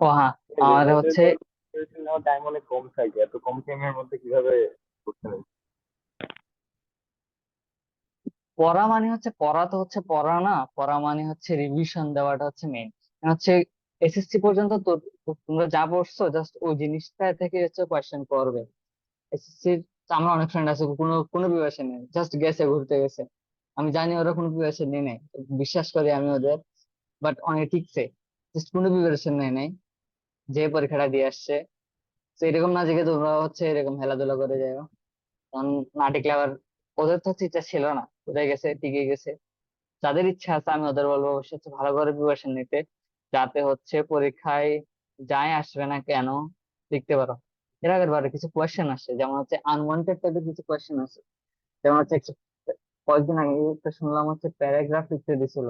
ও হ্যাঁ, এই যে আমার ওদের হচ্ছে তো preparation নেওয়ার টাইম অনেক কম থাকে, এত কম টাইমের মধ্যে কিভাবে করতে হয়? পড়া মানে হচ্ছে, পড়া তো হচ্ছে পড়া না, পড়া মানে হচ্ছে রিভিশন দেওয়াটা হচ্ছে মেইন। হচ্ছে এসএসসি পর্যন্ত তো তোমরা যা পড়ছো জাস্ট ওই জিনিসটা থেকে হচ্ছে কোয়েশ্চেন করবে। এসএসসির আমার অনেক ফ্রেন্ড আছে কোনো কোনো প্রিপারেশন নেই, জাস্ট গেছে ঘুরতে গেছে। আমি জানি ওরা কোনো প্রিপারেশন নেই নাই, বিশ্বাস করি আমি ওদের। বাট অনেক ঠিকছে, জাস্ট কোনো প্রিপারেশন নেই নাই, যে পরীক্ষাটা দিয়ে আসছে। তো এরকম না যে তোমরা হচ্ছে এরকম খেলাধুলা করে যাও, কারণ না টিকলে আবার, ওদের তো হচ্ছে ইচ্ছা ছিল না, ওদের গেছে টিকে গেছে। যাদের ইচ্ছা আছে আমি ওদের বলবো অবশ্যই হচ্ছে ভালো করে প্রিপারেশন নিতে, যাতে হচ্ছে পরীক্ষায় যাই আসবে না কেন লিখতে পারো। এর আগের বারে কিছু কোয়েশ্চেন আসে, যেমন হচ্ছে আনওয়ান্টেড টাইপের কিছু কোয়েশ্চেন আছে। যেমন হচ্ছে কয়েকদিন আগে একটা শুনলাম হচ্ছে প্যারাগ্রাফ লিখতে দিছিল।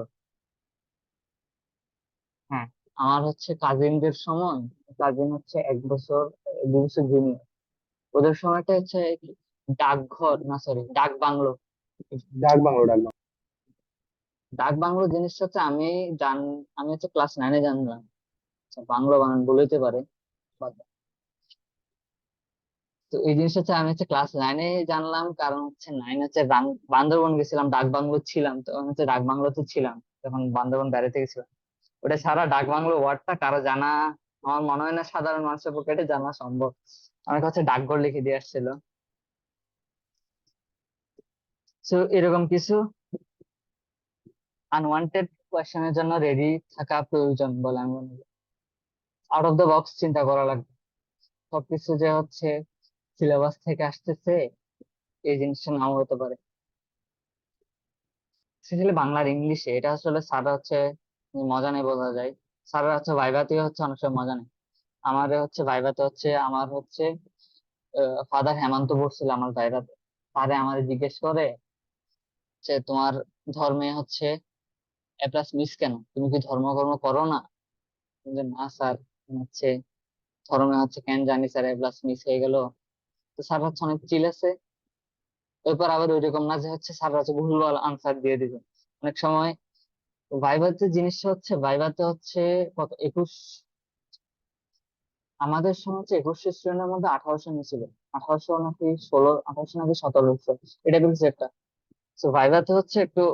হ্যাঁ, আমার হচ্ছে কাজিনদের সময়, কাজিন হচ্ছে 1 বছর 2 বছর জুনিয়র, ওদের সময়টা হচ্ছে কি, ডাকঘর না সরি ডাক বাংলো। ডাক বাংলো, ডাক বাংলো। ডাক বাংলো জিনিসটা হচ্ছে জান আমি হচ্ছে ক্লাস 9-এ জানলাম। আচ্ছা, বাংলা বানান বলতে পারে, বাদ দাও। তো এই জিনিসটা হচ্ছে আমি হচ্ছে ক্লাস 9-এ জানলাম, কারণ হচ্ছে 9 হচ্ছে বান্দরবন গেছিলাম, ডাক বাংলো ছিলাম, তখন হচ্ছে ডাক বাংলোতে ছিলাম, তখন বান্দরবন বেড়াতে গেছিলাম। ওটা ছাড়া ডাক বাংলো ওয়ার্ডটা কারো জানা, আমার মনে হয় না সাধারণ মানুষের পক্ষে এটা জানা সম্ভব। আমার কাছে ডাকঘর লিখে দিয়ে আসছিল। তো এরকম কিছু আনওয়ান্টেড কোয়েশ্চেনের জন্য রেডি থাকা প্রয়োজন বলে আমি মনে করি। আউট অফ দ্য বক্স চিন্তা করা লাগবে, সবকিছু যে হচ্ছে সিলেবাস থেকে আসতেছে এই জিনিসটা নাও হতে পারে। স্পেশালি বাংলার ইংলিশে এটা আসলে স্যার হচ্ছে মজা নেই বোঝা যায়। স্যাররা হচ্ছে ভাইভাতে হচ্ছে অনেক সময় মজা নেই। আমার হচ্ছে ভাইভাতে হচ্ছে আমার হচ্ছে ফাদার হেমন্ত পড়ছিল আমার ভাইভাতে। স্যারে আমার জিজ্ঞেস করে যে তোমার ধর্মে হচ্ছে এ প্লাস মিস কেন, তুমি কি ধর্মকর্ম করো না? আমি বললাম, না স্যার, হচ্ছে ধর্মে হচ্ছে কেন জানি স্যার এ প্লাস মিস হয়ে গেল। তো স্যার হচ্ছে অনেক চিল আছে। এরপর আবার ওইরকম না যে হচ্ছে স্যার হচ্ছে ভুলভাল আনসার দিয়ে দিবে অনেক সময়। ভাইভাতে জিনিসটা হচ্ছে, ভাইভাতে হচ্ছে কত 21, আমাদের সময় হচ্ছে 21 স্টুডেন্টের মধ্যে 1800 নিয়েছিল। 1800 নাকি 16, 1800 নাকি 1700, এটা কিন্তু একটা। তো ভাইভাতে হচ্ছে একটু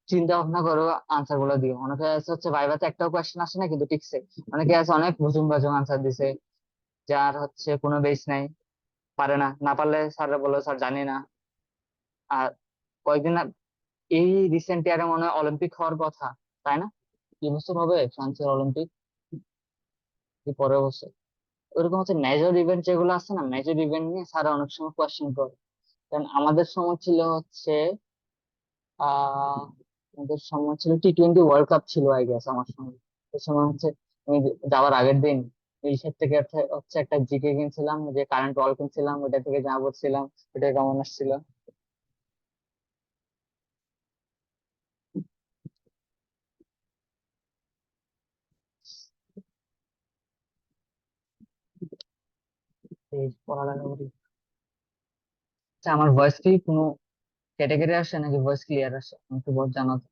চিন্তা ভাবনা করো, আনসার গুলো দিও। অনেকে আছে হচ্ছে ভাইভাতে একটাও কোয়েশ্চেন আসে না কিন্তু টিকছে, অনেকে আছে অনেক ভুজুং বাজুং আনসার দিছে, যার হচ্ছে কোনো বেস নাই, পারে না, না পারলে স্যার বলে স্যার জানি না। আর কয়েকদিন এই রিসেন্ট ইয়ারে মনে হয় অলিম্পিক হওয়ার কথা, তাই না? কি বছর হবে ফ্রান্সের অলিম্পিক, কি পরের বছর? ওইরকম হচ্ছে মেজর ইভেন্ট যেগুলো আছে না, মেজর ইভেন্ট নিয়ে স্যার অনেক সময় কোয়েশ্চেন করে। কারণ আমাদের সময় ছিল হচ্ছে আহ আমাদের সময় ছিল T20 ওয়ার্ল্ড কাপ ছিল আই গেস আমার সময়। ওই সময় হচ্ছে আমি যাওয়ার আগের দিন ইলশের থেকে হচ্ছে একটা জিকে কিনছিলাম, যে কারেন্ট ওয়াল কিনছিলাম, ওটা থেকে যা পড়ছিলাম, ওটা কেমন আসছিল। এই পড়ালেখা করি। আচ্ছা, আমার ভয়েস কি কোনো ক্যাটাগরি আসে নাকি ভয়েস ক্লিয়ার আসে, আমাকে বহুত জানাতো।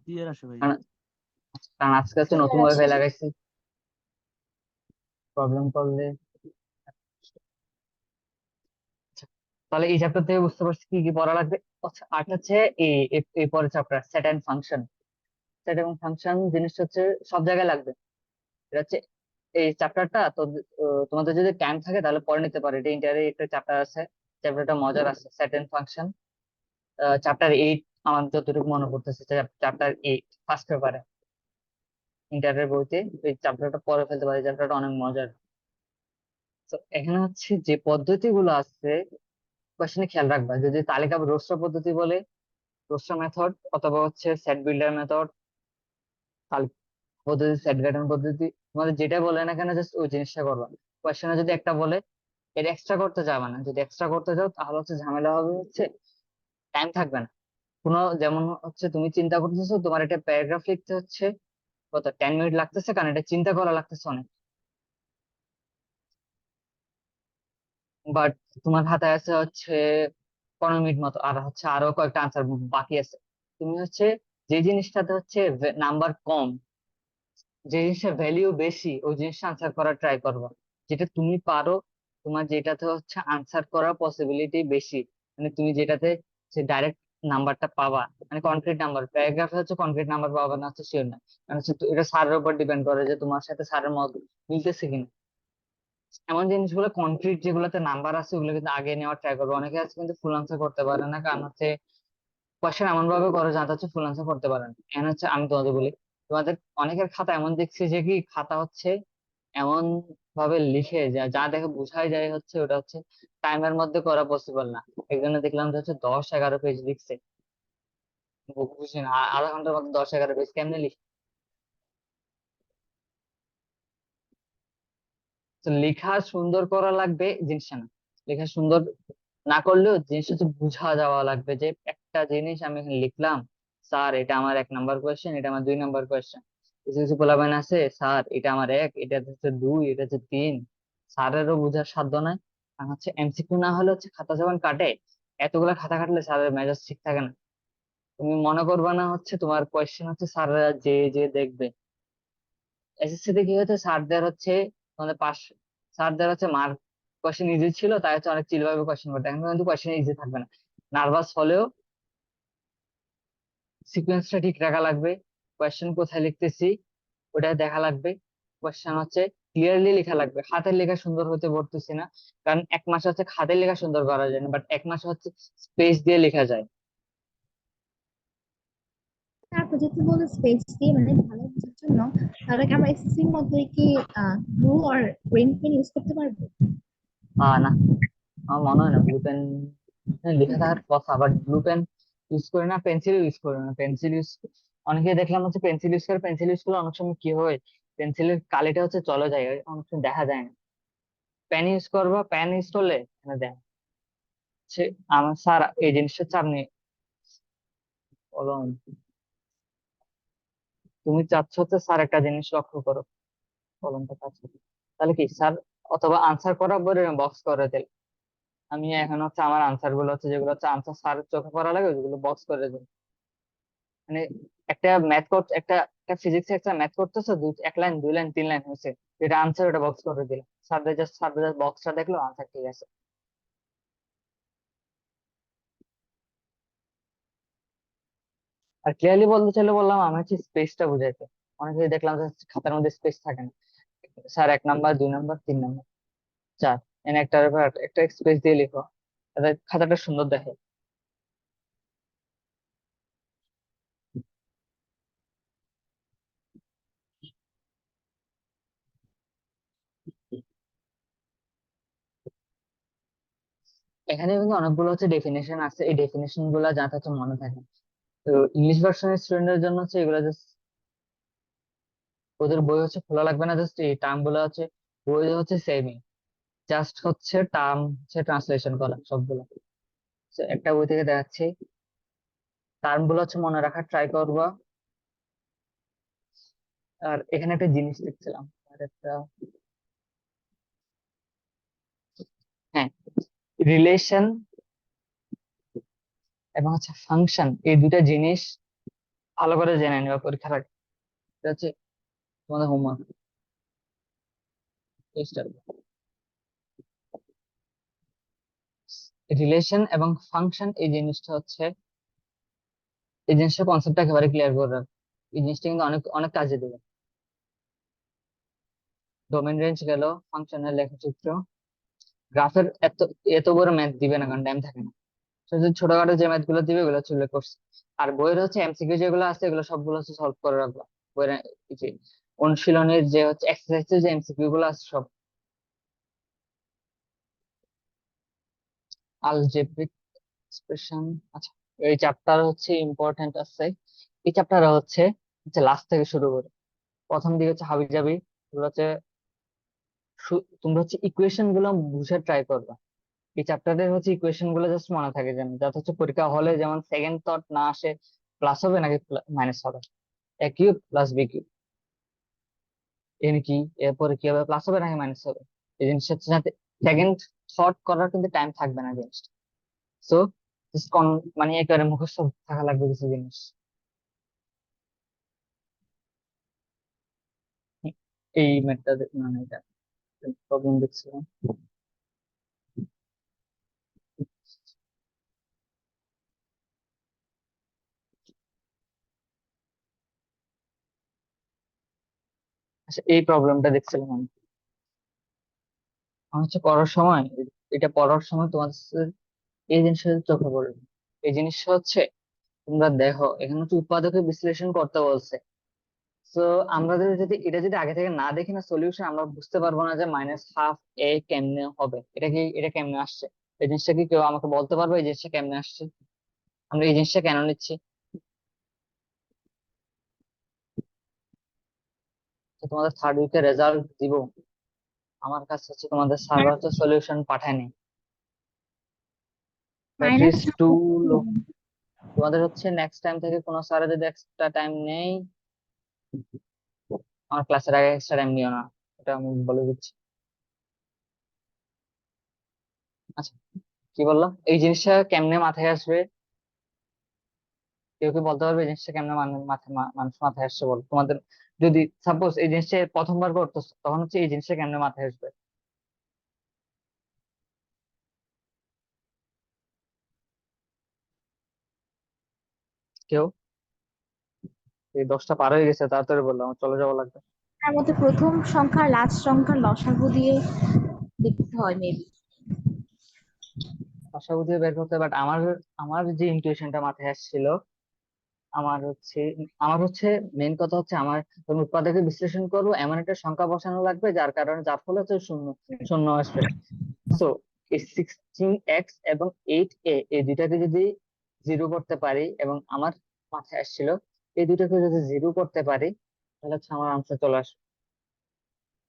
ক্লিয়ার আসে ভাই। কারণ কারণ আজকে হচ্ছে নতুন ক্লিয়ার আসে। ওয়াইফাই লাগাইছি, প্রবলেম করলে। আচ্ছা, তাহলে এই চ্যাপ্টার থেকে বুঝতে পারছি কি কি পড়া লাগবে। আচ্ছা, আর হচ্ছে এই এই পরের chapter set and function. Set এবং ফাংশন জিনিসটা হচ্ছে সব জায়গায় লাগবে। এটা হচ্ছে এই চ্যাপ্টারটা তো, তোমাদের যদি টাইম থাকে তাহলে পড়ে নিতে পারো, এটা ইন্টারে একটা চ্যাপ্টার আছে, চ্যাপ্টারটা মজার আছে, সেট এন্ড ফাংশন। চ্যাপ্টার 8 আমার যতটুকু মনে পড়তেছে, চ্যাপ্টার 8 ফার্স্ট পেপারে ইন্টারের বইতে। এই চ্যাপ্টারটা পড়ে ফেলতে পারি, চ্যাপ্টারটা অনেক মজার। তো এখানে হচ্ছে যে পদ্ধতিগুলো আছে কোশ্চেনে খেয়াল রাখবা, যদি তালিকা রোস্টার পদ্ধতি বলে রোস্টার মেথড, অথবা হচ্ছে সেট বিল্ডার মেথড, পদ্ধতি, সেট গার্ডেন পদ্ধতি, তোমাদের যেটা বলে না কেন জাস্ট ওই জিনিসটা করবা। কোয়েশ্চেনে যদি একটা বলে এটা এক্সট্রা করতে যাবে না, যদি এক্সট্রা করতে যাও তাহলে হচ্ছে ঝামেলা হবে, হচ্ছে টাইম থাকবে না কোনো। যেমন হচ্ছে তুমি চিন্তা করতেছো তোমার এটা প্যারাগ্রাফ লিখতে হচ্ছে কত 10 মিনিট লাগতেছে, কারণ এটা চিন্তা করা লাগতেছে অনেক। বাট তোমার হাতে আছে হচ্ছে 15 মিনিট মতো, আর হচ্ছে আরো কয়েকটা আনসার বাকি আছে। তুমি হচ্ছে যে জিনিসটাতে হচ্ছে নাম্বার কম, যে জিনিসটা ভ্যালিউ বেশি, ওই জিনিসটা আনসার করার ট্রাই করবা, যেটা তুমি পারো, তোমার যেটাতে হচ্ছে আনসার করার পসিবিলিটি বেশি, মানে তুমি যেটাতে ডাইরেক্ট নাম্বারটা পাবা, মানে কনক্রিট নাম্বার। প্যারাগ্রাফে হচ্ছে কনক্রিট নাম্বার পাবা না হচ্ছে শিওর না, কারণ হচ্ছে এটা স্যারের উপর ডিপেন্ড করে যে তোমার সাথে স্যারের মত মিলতেছে কিনা। এমন জিনিসগুলো কনক্রিট যেগুলোতে নাম্বার আছে ওগুলো কিন্তু আগে নেওয়ার ট্রাই করবো। অনেকে আছে কিন্তু ফুল আনসার করতে পারে না, কারণ হচ্ছে কোয়েশ্চেন এমন ভাবে করে যাতে হচ্ছে ফুল আনসার করতে পারে না। এমন হচ্ছে আমি তোমাদের বলি, তোমাদের অনেকের খাতা এমন দেখছি যে কি খাতা হচ্ছে এমন ভাবে লিখে যা যা দেখে বোঝাই যায় হচ্ছে ওটা হচ্ছে টাইমের মধ্যে করা পসিবল না। একজনে দেখলাম যে হচ্ছে 10-11 পেজ লিখছে, বুঝছি না, আধা ঘন্টার মধ্যে 10-11 পেজ কেমনে লিখে? তো লেখা সুন্দর করা লাগবে জিনিসটা না, লেখা সুন্দর না করলেও জিনিসটা হচ্ছে বোঝা যাওয়া লাগবে, যে একটা জিনিস আমি এখানে লিখলাম, স্যার এটা আমার 1 নাম্বার কোয়েশ্চেন, এটা আমার 2 নাম্বার কোয়েশ্চেন। কিছু কিছু পোলাপাইন আছে, স্যার এটা আমার 1, এটা হচ্ছে 2, এটা হচ্ছে 3। স্যারেরও বোঝার সাধ্য নাই, আর হচ্ছে এমসিকিউ না হলে হচ্ছে খাতা যখন কাটে, এতগুলা খাতা কাটলে স্যারের মেজাজ ঠিক থাকে না। তুমি মনে করবা না হচ্ছে তোমার কোয়েশ্চেন হচ্ছে স্যাররা যে যে দেখবে। এসএসসি তে কি হচ্ছে, স্যারদের হচ্ছে তোমাদের পাস, স্যারদের হচ্ছে মার্ক কোয়েশ্চেন ইজি ছিল, তাই হচ্ছে অনেক চিল ভাবে কোয়েশ্চেন করতে, এখন কিন্তু কোয়েশ্চেন ইজি থাকবে না। নার্ভাস হলেও সিকোয়েন্সটা ঠিক রাখা লাগবে, কোয়েশ্চেন কোথায় লিখতেছি ওটা দেখা লাগবে, কোয়েশ্চেন হচ্ছে ক্লিয়ারলি লেখা লাগবে। হাতের লেখা সুন্দর হতে বলতেছি না, কারণ 1 মাসে হচ্ছে হাতের লেখা সুন্দর করা যায় না, বাট 1 মাসে হচ্ছে স্পেস দিয়ে লেখা যায়। তারপর যেহেতু বলে স্পেস দিয়ে মানে ভালো বোঝার জন্য, তাহলে কি আমরা এসএসসির মধ্যে কি ব্লু আর গ্রিন পেন ইউজ করতে পারবো? না, আমার মনে হয় না ব্লু পেন লেখা থাকার কথা, বাট ব্লু পেন ইউজ করি না, পেন্সিল ইউজ করি না। পেন্সিল ইউজ অনেকে দেখলাম হচ্ছে পেন্সিল ইউজ করে, পেন্সিল ইউজ করলে অনেক সময় কি হয়, পেন্সিলের কালিটা হচ্ছে চলে যায়, অনেক সময় দেখা যায় না। পেন ইউজ করবা, পেন ইউজ করলে এখানে দেখা হচ্ছে। আমার স্যার এই জিনিসটা হচ্ছে আপনি কলম, তুমি চাচ্ছ হচ্ছে স্যার একটা জিনিস লক্ষ্য করো, কলমটা কাছে, তাহলে কি স্যার অথবা আনসার করার পরে বক্স করে দিল। আমি এখন হচ্ছে আমার আনসার গুলো হচ্ছে যেগুলো হচ্ছে আনসার স্যারের চোখে পড়া লাগে ওইগুলো বক্স করে দিই। মানে একটা ম্যাথ করতে, একটা একটা ফিজিক্স একটা ম্যাথ করতেছো, 1 লাইন 2 লাইন 3 লাইন হয়েছে, এটা আনসার, ওটা বক্স করে দিলাম, স্যারদের বক্সটা দেখলো আনসার ঠিক আছে। আর ক্লিয়ারলি বলতে চাইলে বললাম আমি হচ্ছে স্পেসটা বুঝাইতে, অনেকে দেখলাম যে খাতার মধ্যে স্পেস থাকে না, স্যার 1 নাম্বার 2 নাম্বার 3 নাম্বার 4, এনে একটার উপর একটা স্পেস দিয়ে লিখো, তাহলে খাতাটা সুন্দর দেখে। এখানে কিন্তু অনেকগুলো হচ্ছে ডেফিনেশন আছে, এই ডেফিনেশন গুলা যাতে হচ্ছে মনে থাকে। তো ইংলিশ ভার্সনের স্টুডেন্টের জন্য হচ্ছে এগুলো জাস্ট, ওদের বই হচ্ছে খোলা লাগবে না, জাস্ট এই টার্ম গুলো হচ্ছে বই হচ্ছে সেমই, জাস্ট হচ্ছে টার্ম হচ্ছে ট্রান্সলেশন করা সবগুলো। So, একটা বই থেকে দেখাচ্ছি, টার্ম গুলো হচ্ছে মনে রাখার ট্রাই করবা। আর এখানে একটা জিনিস দেখছিলাম, আর একটা, হ্যাঁ, রিলেশন এবং হচ্ছে ফাংশন, এই দুটা জিনিস ভালো করে জেনে নেওয়া পরীক্ষার আগে। এটা হচ্ছে তোমাদের হোমওয়ার্ক। রিলেশন এবং ফাংশন এই জিনিসটা হচ্ছে, এই জিনিসটা কনসেপ্টটা একেবারে ক্লিয়ার করে রাখ, এই জিনিসটা কিন্তু অনেক অনেক কাজে দেবে। ডোমেন রেঞ্জ গেল, ফাংশনের লেখচিত্র, গ্রাফের এত এত বড় ম্যাথ দিবে না, কারণ টাইম থাকে না। তো যে ছোটখাটো যে ম্যাথ গুলো দিবে ওগুলো হচ্ছে উল্লেখ করছে। আর বইয়ের হচ্ছে এমসিকিউ যেগুলো আছে এগুলো সবগুলো হচ্ছে সলভ করে রাখবা বইয়ের, এই যে অনুশীলনের যে হচ্ছে এক্সারসাইজের যে এমসিকিউ গুলো আছে সব। আলজেব্রিক এক্সপ্রেশন, আচ্ছা, এই চ্যাপ্টার হচ্ছে ইম্পর্টেন্ট আছে। এই চ্যাপ্টার হচ্ছে হচ্ছে লাস্ট থেকে শুরু করে, প্রথম দিকে হচ্ছে হাবিজাবি, এগুলো হচ্ছে তোমরা হচ্ছে ইকুয়েশন গুলো বুঝে ট্রাই করবা। এই চ্যাপ্টারের হচ্ছে ইকুয়েশন গুলো জাস্ট মনে থাকে, যেন যাতে হচ্ছে পরীক্ষা হলে যেমন সেকেন্ড থট না আসে প্লাস হবে নাকি মাইনাস হবে, A cube plus B cube এন কি, এরপরে কি হবে, প্লাস হবে নাকি মাইনাস হবে। এই জিনিসটা হচ্ছে যাতে সেকেন্ড থট করার কিন্তু টাইম থাকবে না জিনিসটা। সো মানে একেবারে মুখস্থ থাকা লাগবে কিছু জিনিস। এই ম্যাথটা মানে এটা প্রবলেম দেখছিলাম। আচ্ছা, এই প্রবলেমটা দেখছিলাম আমি। আমার হচ্ছে পড়ার সময়, এটা পড়ার সময় তোমাদের এই জিনিসটা চোখে পড়বে। এই জিনিসটা হচ্ছে তোমরা দেখো, এখানে হচ্ছে উৎপাদকের বিশ্লেষণ করতে বলছে। তো আমাদের যদি এটা যদি আগে থেকে না দেখি না সলিউশন, আমরা বুঝতে পারবো না যে মাইনাস হাফ এ কেমনে হবে, এটা কেমনে আসছে। এই জিনিসটা কি কেউ আমাকে বলতে পারবে এই জিনিসটা কেমনে আসছে, আমরা এই জিনিসটা কেন নিচ্ছি? তো তোমাদের থার্ড উইকের রেজাল্ট দিব, আমার কাছে হচ্ছে তোমাদের সার্ভার হচ্ছে solution পাঠায়নি, minus matrix to low. তোমাদের হচ্ছে নেক্সট টাইম থেকে কোনো স্যার যদি এক্সট্রা টাইম নেই, আমার ক্লাসের আগে এক্সট্রা টাইম নিও না, এটা আমি বলে দিচ্ছি। আচ্ছা, কি বললো, এই জিনিসটা কেমনে মাথায় আসবে? কেউ কি বলতে পারবে এই জিনিসটা কেমনে মাথায় মানুষ মাথায় আসছে? বল তোমাদের, যদি সাপোজ এই জিনিসটা প্রথমবার করতেছো, তখন হচ্ছে এই জিনিসটা কেমনে মাথায় আসবে? কেউ? এই 10টা পার হয়ে গেছে, তাড়াতাড়ি বললাম, আমার চলে যাওয়া লাগবে। তার মধ্যে প্রথম সংখ্যা লাস্ট সংখ্যার লসাগু দিয়ে দেখতে হয় মেবি। আশা বুঝে বের করতে, বাট আমার আমার যে ইনটুইশনটা মাথায় আসছিল, আমার হচ্ছে আমার হচ্ছে মেইন কথা হচ্ছে আমার যখন উৎপাদকে বিশ্লেষণ করবো এমন একটা সংখ্যা বসানো লাগবে যার কারণে, যার ফলে হচ্ছে শূন্য শূন্য আসবে। সো এই 16x এবং 8a এই দুইটাকে যদি জিরো করতে পারি, এবং আমার মাথায় আসছিল এই দুইটাকে যদি জিরো করতে পারি, তাহলে হচ্ছে আমার আনসার চলে আসবে।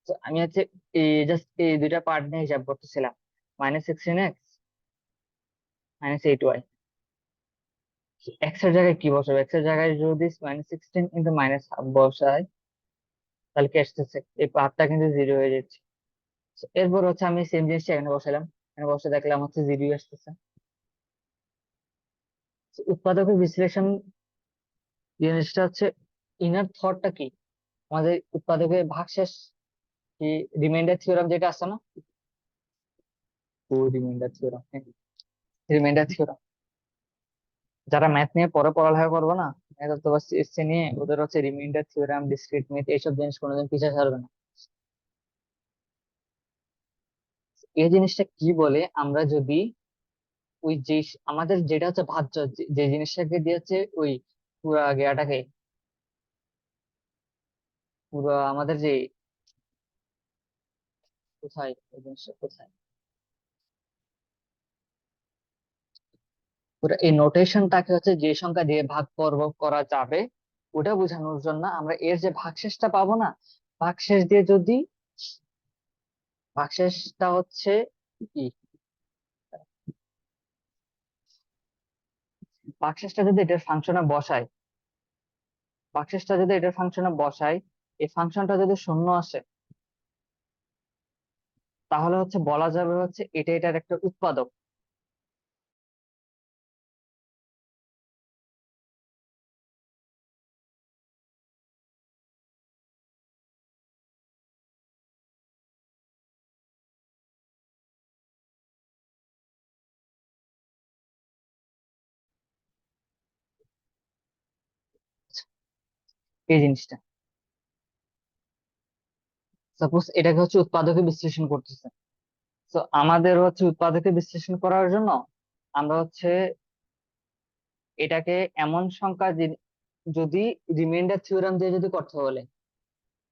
তো আমি হচ্ছে এই জাস্ট এই দুইটা পার্ট নিয়ে হিসাব করতেছিলাম, -16x -8y। এক্স এর জায়গায় কি বসাবো? এক্স এর জায়গায় যদি -16 কিন্তু -12 বসাই, তাহলে কি আসতেছে, এই পার্টটা কিন্তু জিরো হয়ে যাচ্ছে। So, এরপর হচ্ছে আমি সেম জিনিসটা এখানে বসালাম, এখানে বসে দেখলাম হচ্ছে জিরো আসতেছে। So, উৎপাদকের বিশ্লেষণ জিনিসটা হচ্ছে ইনার থটটা কি, আমাদের উৎপাদকের ভাগশেষ কি, রিমাইন্ডার থিওরাম যেটা আছে না, ও রিমাইন্ডার থিওরাম, রিমাইন্ডার থিওরাম। যারা ম্যাথ নিয়ে পরে পড়ালেখা করবো না, ম্যাথ অথবা সিএসসি নিয়ে, ওদের হচ্ছে রিমাইন্ডার থিওরাম, ডিসক্রিট মেথড, এইসব জিনিস কোনোদিন পিছিয়ে ছাড়বে না। এই জিনিসটা কি বলে, আমরা যদি ওই যে আমাদের যেটা হচ্ছে ভাজ্য, যে জিনিসটাকে দিয়ে হচ্ছে ওই পুরা গেয়াটাকে, পুরো আমাদের যে, কোথায় ওই জিনিসটা কোথায়, পুরো এই নোটেশনটাকে হচ্ছে যে সংখ্যা দিয়ে ভাগ করা যাবে, ওটা বোঝানোর জন্য আমরা এর যে ভাগশেষটা পাবো না, ভাগশেষ দিয়ে যদি, ভাগশেষটা হচ্ছে কি, ভাগশেষটা যদি এটার ফাংশনে বসাই, ভাগশেষটা যদি এটার ফাংশনে বসাই, এই ফাংশনটা যদি শূন্য আসে, তাহলে হচ্ছে বলা যাবে হচ্ছে এটা এটার একটা উৎপাদক। এই জিনিসটা সাপোজ এটাকে হচ্ছে উৎপাদকে বিশ্লেষণ করতেছে, তো আমাদের হচ্ছে উৎপাদকে বিশ্লেষণ করার জন্য আমরা হচ্ছে এটাকে এমন সংখ্যা যদি রিমাইন্ডার থিওরাম দিয়ে যদি করতে বলে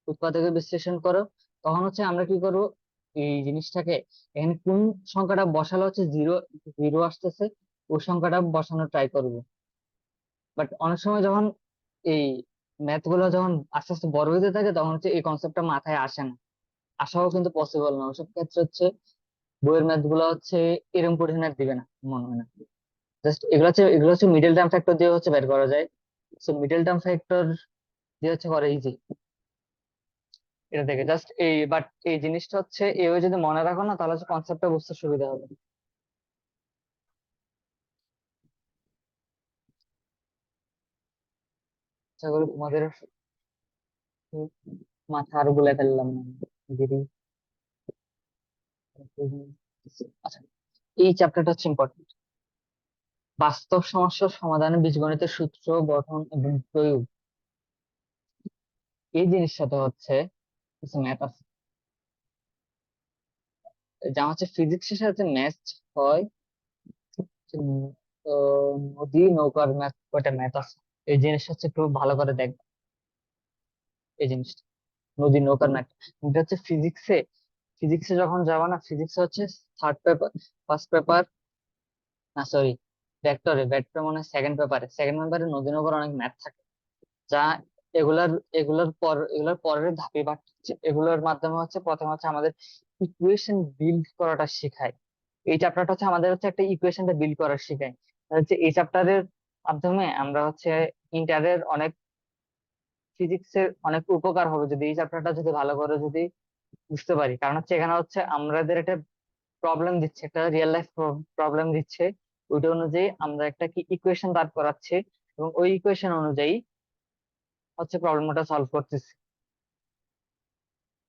উৎপাদকে বিশ্লেষণ করো, তখন হচ্ছে আমরা কি করব, এই জিনিসটাকে এখানে কোন সংখ্যাটা বসালে হচ্ছে জিরো জিরো আসতেছে, ওই সংখ্যাটা বসানোর ট্রাই করব। বাট অনেক সময় যখন এই ম্যাথ গুলো যখন আস্তে আস্তে বড় হতে থাকে, তখন হচ্ছে এই কনসেপ্টটা মাথায় আসে না, আসাও কিন্তু পসিবল না। ওসব ক্ষেত্রে হচ্ছে বইয়ের ম্যাথ গুলো হচ্ছে এরকম কঠিন আর দিবে না, মনে হয় না। জাস্ট এগুলো হচ্ছে মিডল টার্ম ফ্যাক্টর দিয়ে হচ্ছে বের করা যায়। সো মিডল টার্ম ফ্যাক্টর দিয়ে হচ্ছে করা ইজি এটা থেকে। জাস্ট বাট এই জিনিসটা হচ্ছে এভাবে যদি মনে রাখো না, তাহলে হচ্ছে কনসেপ্টটা বুঝতে সুবিধা হবে। আশা করি তোমাদের মাথা আর গুলে ফেললাম না দিদি। আচ্ছা, এই চ্যাপ্টারটা হচ্ছে ইম্পর্টেন্ট। বাস্তব সমস্যার সমাধানে বীজগণিতের সূত্র, গঠন এবং প্রয়োগ, এই জিনিসটাতে হচ্ছে কিছু ম্যাথ আছে। যা হচ্ছে ফিজিক্সের সাথে ম্যাথ হয়। উম, তো নদী নৌকার ম্যাথ, কয়টা ম্যাথ আছে এই জিনিসটা হচ্ছে একটু ভালো করে দেখবে। এই জিনিসটা নদী নৌকার ম্যাথ, এটা হচ্ছে ফিজিক্সে যখন যাবা না, ফিজিক্সে হচ্ছে থার্ড পেপার, ফার্স্ট পেপার, না সরি, ভেক্টর মানে সেকেন্ড পেপারে নদী নৌকার অনেক ম্যাথ থাকে, যা এগুলার এগুলার পরের ধাপে বাট হচ্ছে এগুলোর মাধ্যমে হচ্ছে প্রথমে হচ্ছে আমাদের ইকুয়েশন বিল্ড করাটা শেখায়। এই চ্যাপ্টারটা হচ্ছে আমাদের হচ্ছে একটা ইকুয়েশনটা বিল্ড করা শেখায়। হচ্ছে এই চ্যাপ্টারের মাধ্যমে আমরা হচ্ছে ইন্টারের অনেক, ফিজিক্সের অনেক উপকার হবে যদি এই চ্যাপ্টারটা যদি ভালো করে যদি বুঝতে পারি। কারণ হচ্ছে এখানে হচ্ছে আমাদের একটা প্রবলেম দিচ্ছে, একটা রিয়েল লাইফ প্রবলেম দিচ্ছে, ওইটা অনুযায়ী আমরা একটা কি ইকুয়েশন দাঁড় করাচ্ছি, এবং ওই ইকুয়েশন অনুযায়ী হচ্ছে প্রবলেমটা সলভ করতেছি।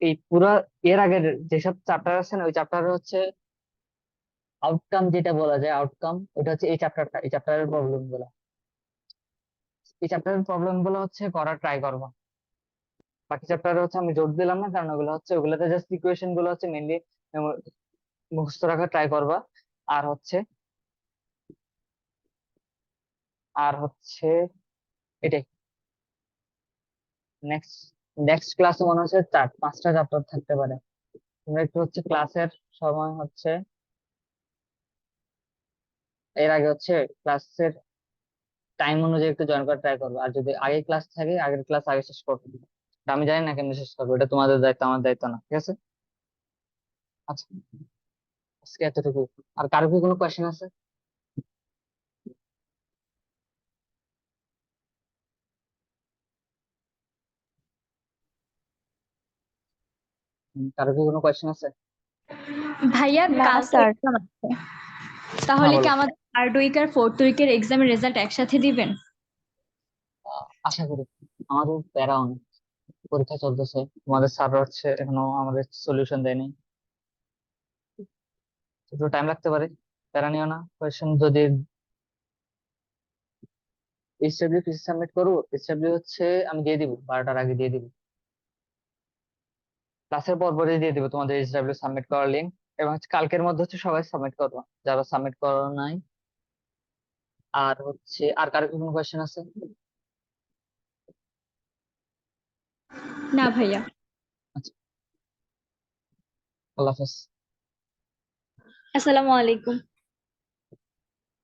এই পুরা এর আগের যেসব চ্যাপ্টার আছে না, ওই চ্যাপ্টারে হচ্ছে আউটকাম যেটা বলা যায়, আউটকাম ওটা হচ্ছে এই চ্যাপ্টারের প্রবলেম গুলো, হচ্ছে করার ট্রাই করবো। বাকি চ্যাপ্টারে হচ্ছে আমি জোর দিলাম না, কারণ ওগুলো হচ্ছে ওগুলোতে জাস্ট ইকুয়েশন গুলো হচ্ছে মেনলি মুখস্থ রাখার ট্রাই করবা। আর হচ্ছে আর হচ্ছে এটাই। নেক্সট নেক্সট ক্লাসে মনে হচ্ছে 4-5টা চ্যাপ্টার থাকতে পারে। তোমরা একটু হচ্ছে ক্লাসের সময় হচ্ছে এর আগে হচ্ছে ক্লাসের টাইম অনুযায়ী একটু জয়েন করার ট্রাই করবো। আর যদি আগে ক্লাস থাকে, আগের ক্লাস আগে শেষ করবো। আমি জানি না কেমনে শেষ করবো, এটা তোমাদের দায়িত্ব, আমার দায়িত্ব না, ঠিক আছে? আচ্ছা, আজকে এতটুকু। আর কারো কি কোনো কোয়েশ্চেন আছে? কারো কি কোনো কোয়েশ্চেন আছে? ভাইয়া না কালকে স্যার। এক্সাম আছে, হ্যাঁ তাহলে কি বলো। আমাদের থার্ড উইক আর ফোর্থ উইকের এক্সামের রেজাল্ট একসাথে দিবেন? আশা করি। আমাদের প্যারা অনেক, পরীক্ষা চলতেছে, তোমাদের স্যার হচ্ছে এখনো আমাদের সলিউশন দেয়নি, একটু টাইম লাগতে পারে। প্যারা নিও না। কোয়েশ্চেন যদি এইচডব্লিউ পিসি সাবমিট করবো, এইচডব্লিউ হচ্ছে আমি দিয়ে দিব, 12টার আগে দিয়ে দিব, ক্লাসের পরপরই দিয়ে দিব তোমাদের এইচডব্লিউ সাবমিট করার লিঙ্ক। এবং হচ্ছে কালকের মধ্যে হচ্ছে সবাই সাবমিট করবো, যারা সাবমিট করো নাই। আর হচ্ছে আর কারো কি কোনো কোয়েশ্চেন আছে? না ভাইয়া। আচ্ছা, আল্লাহ হাফেজ। আসসালামু আলাইকুম।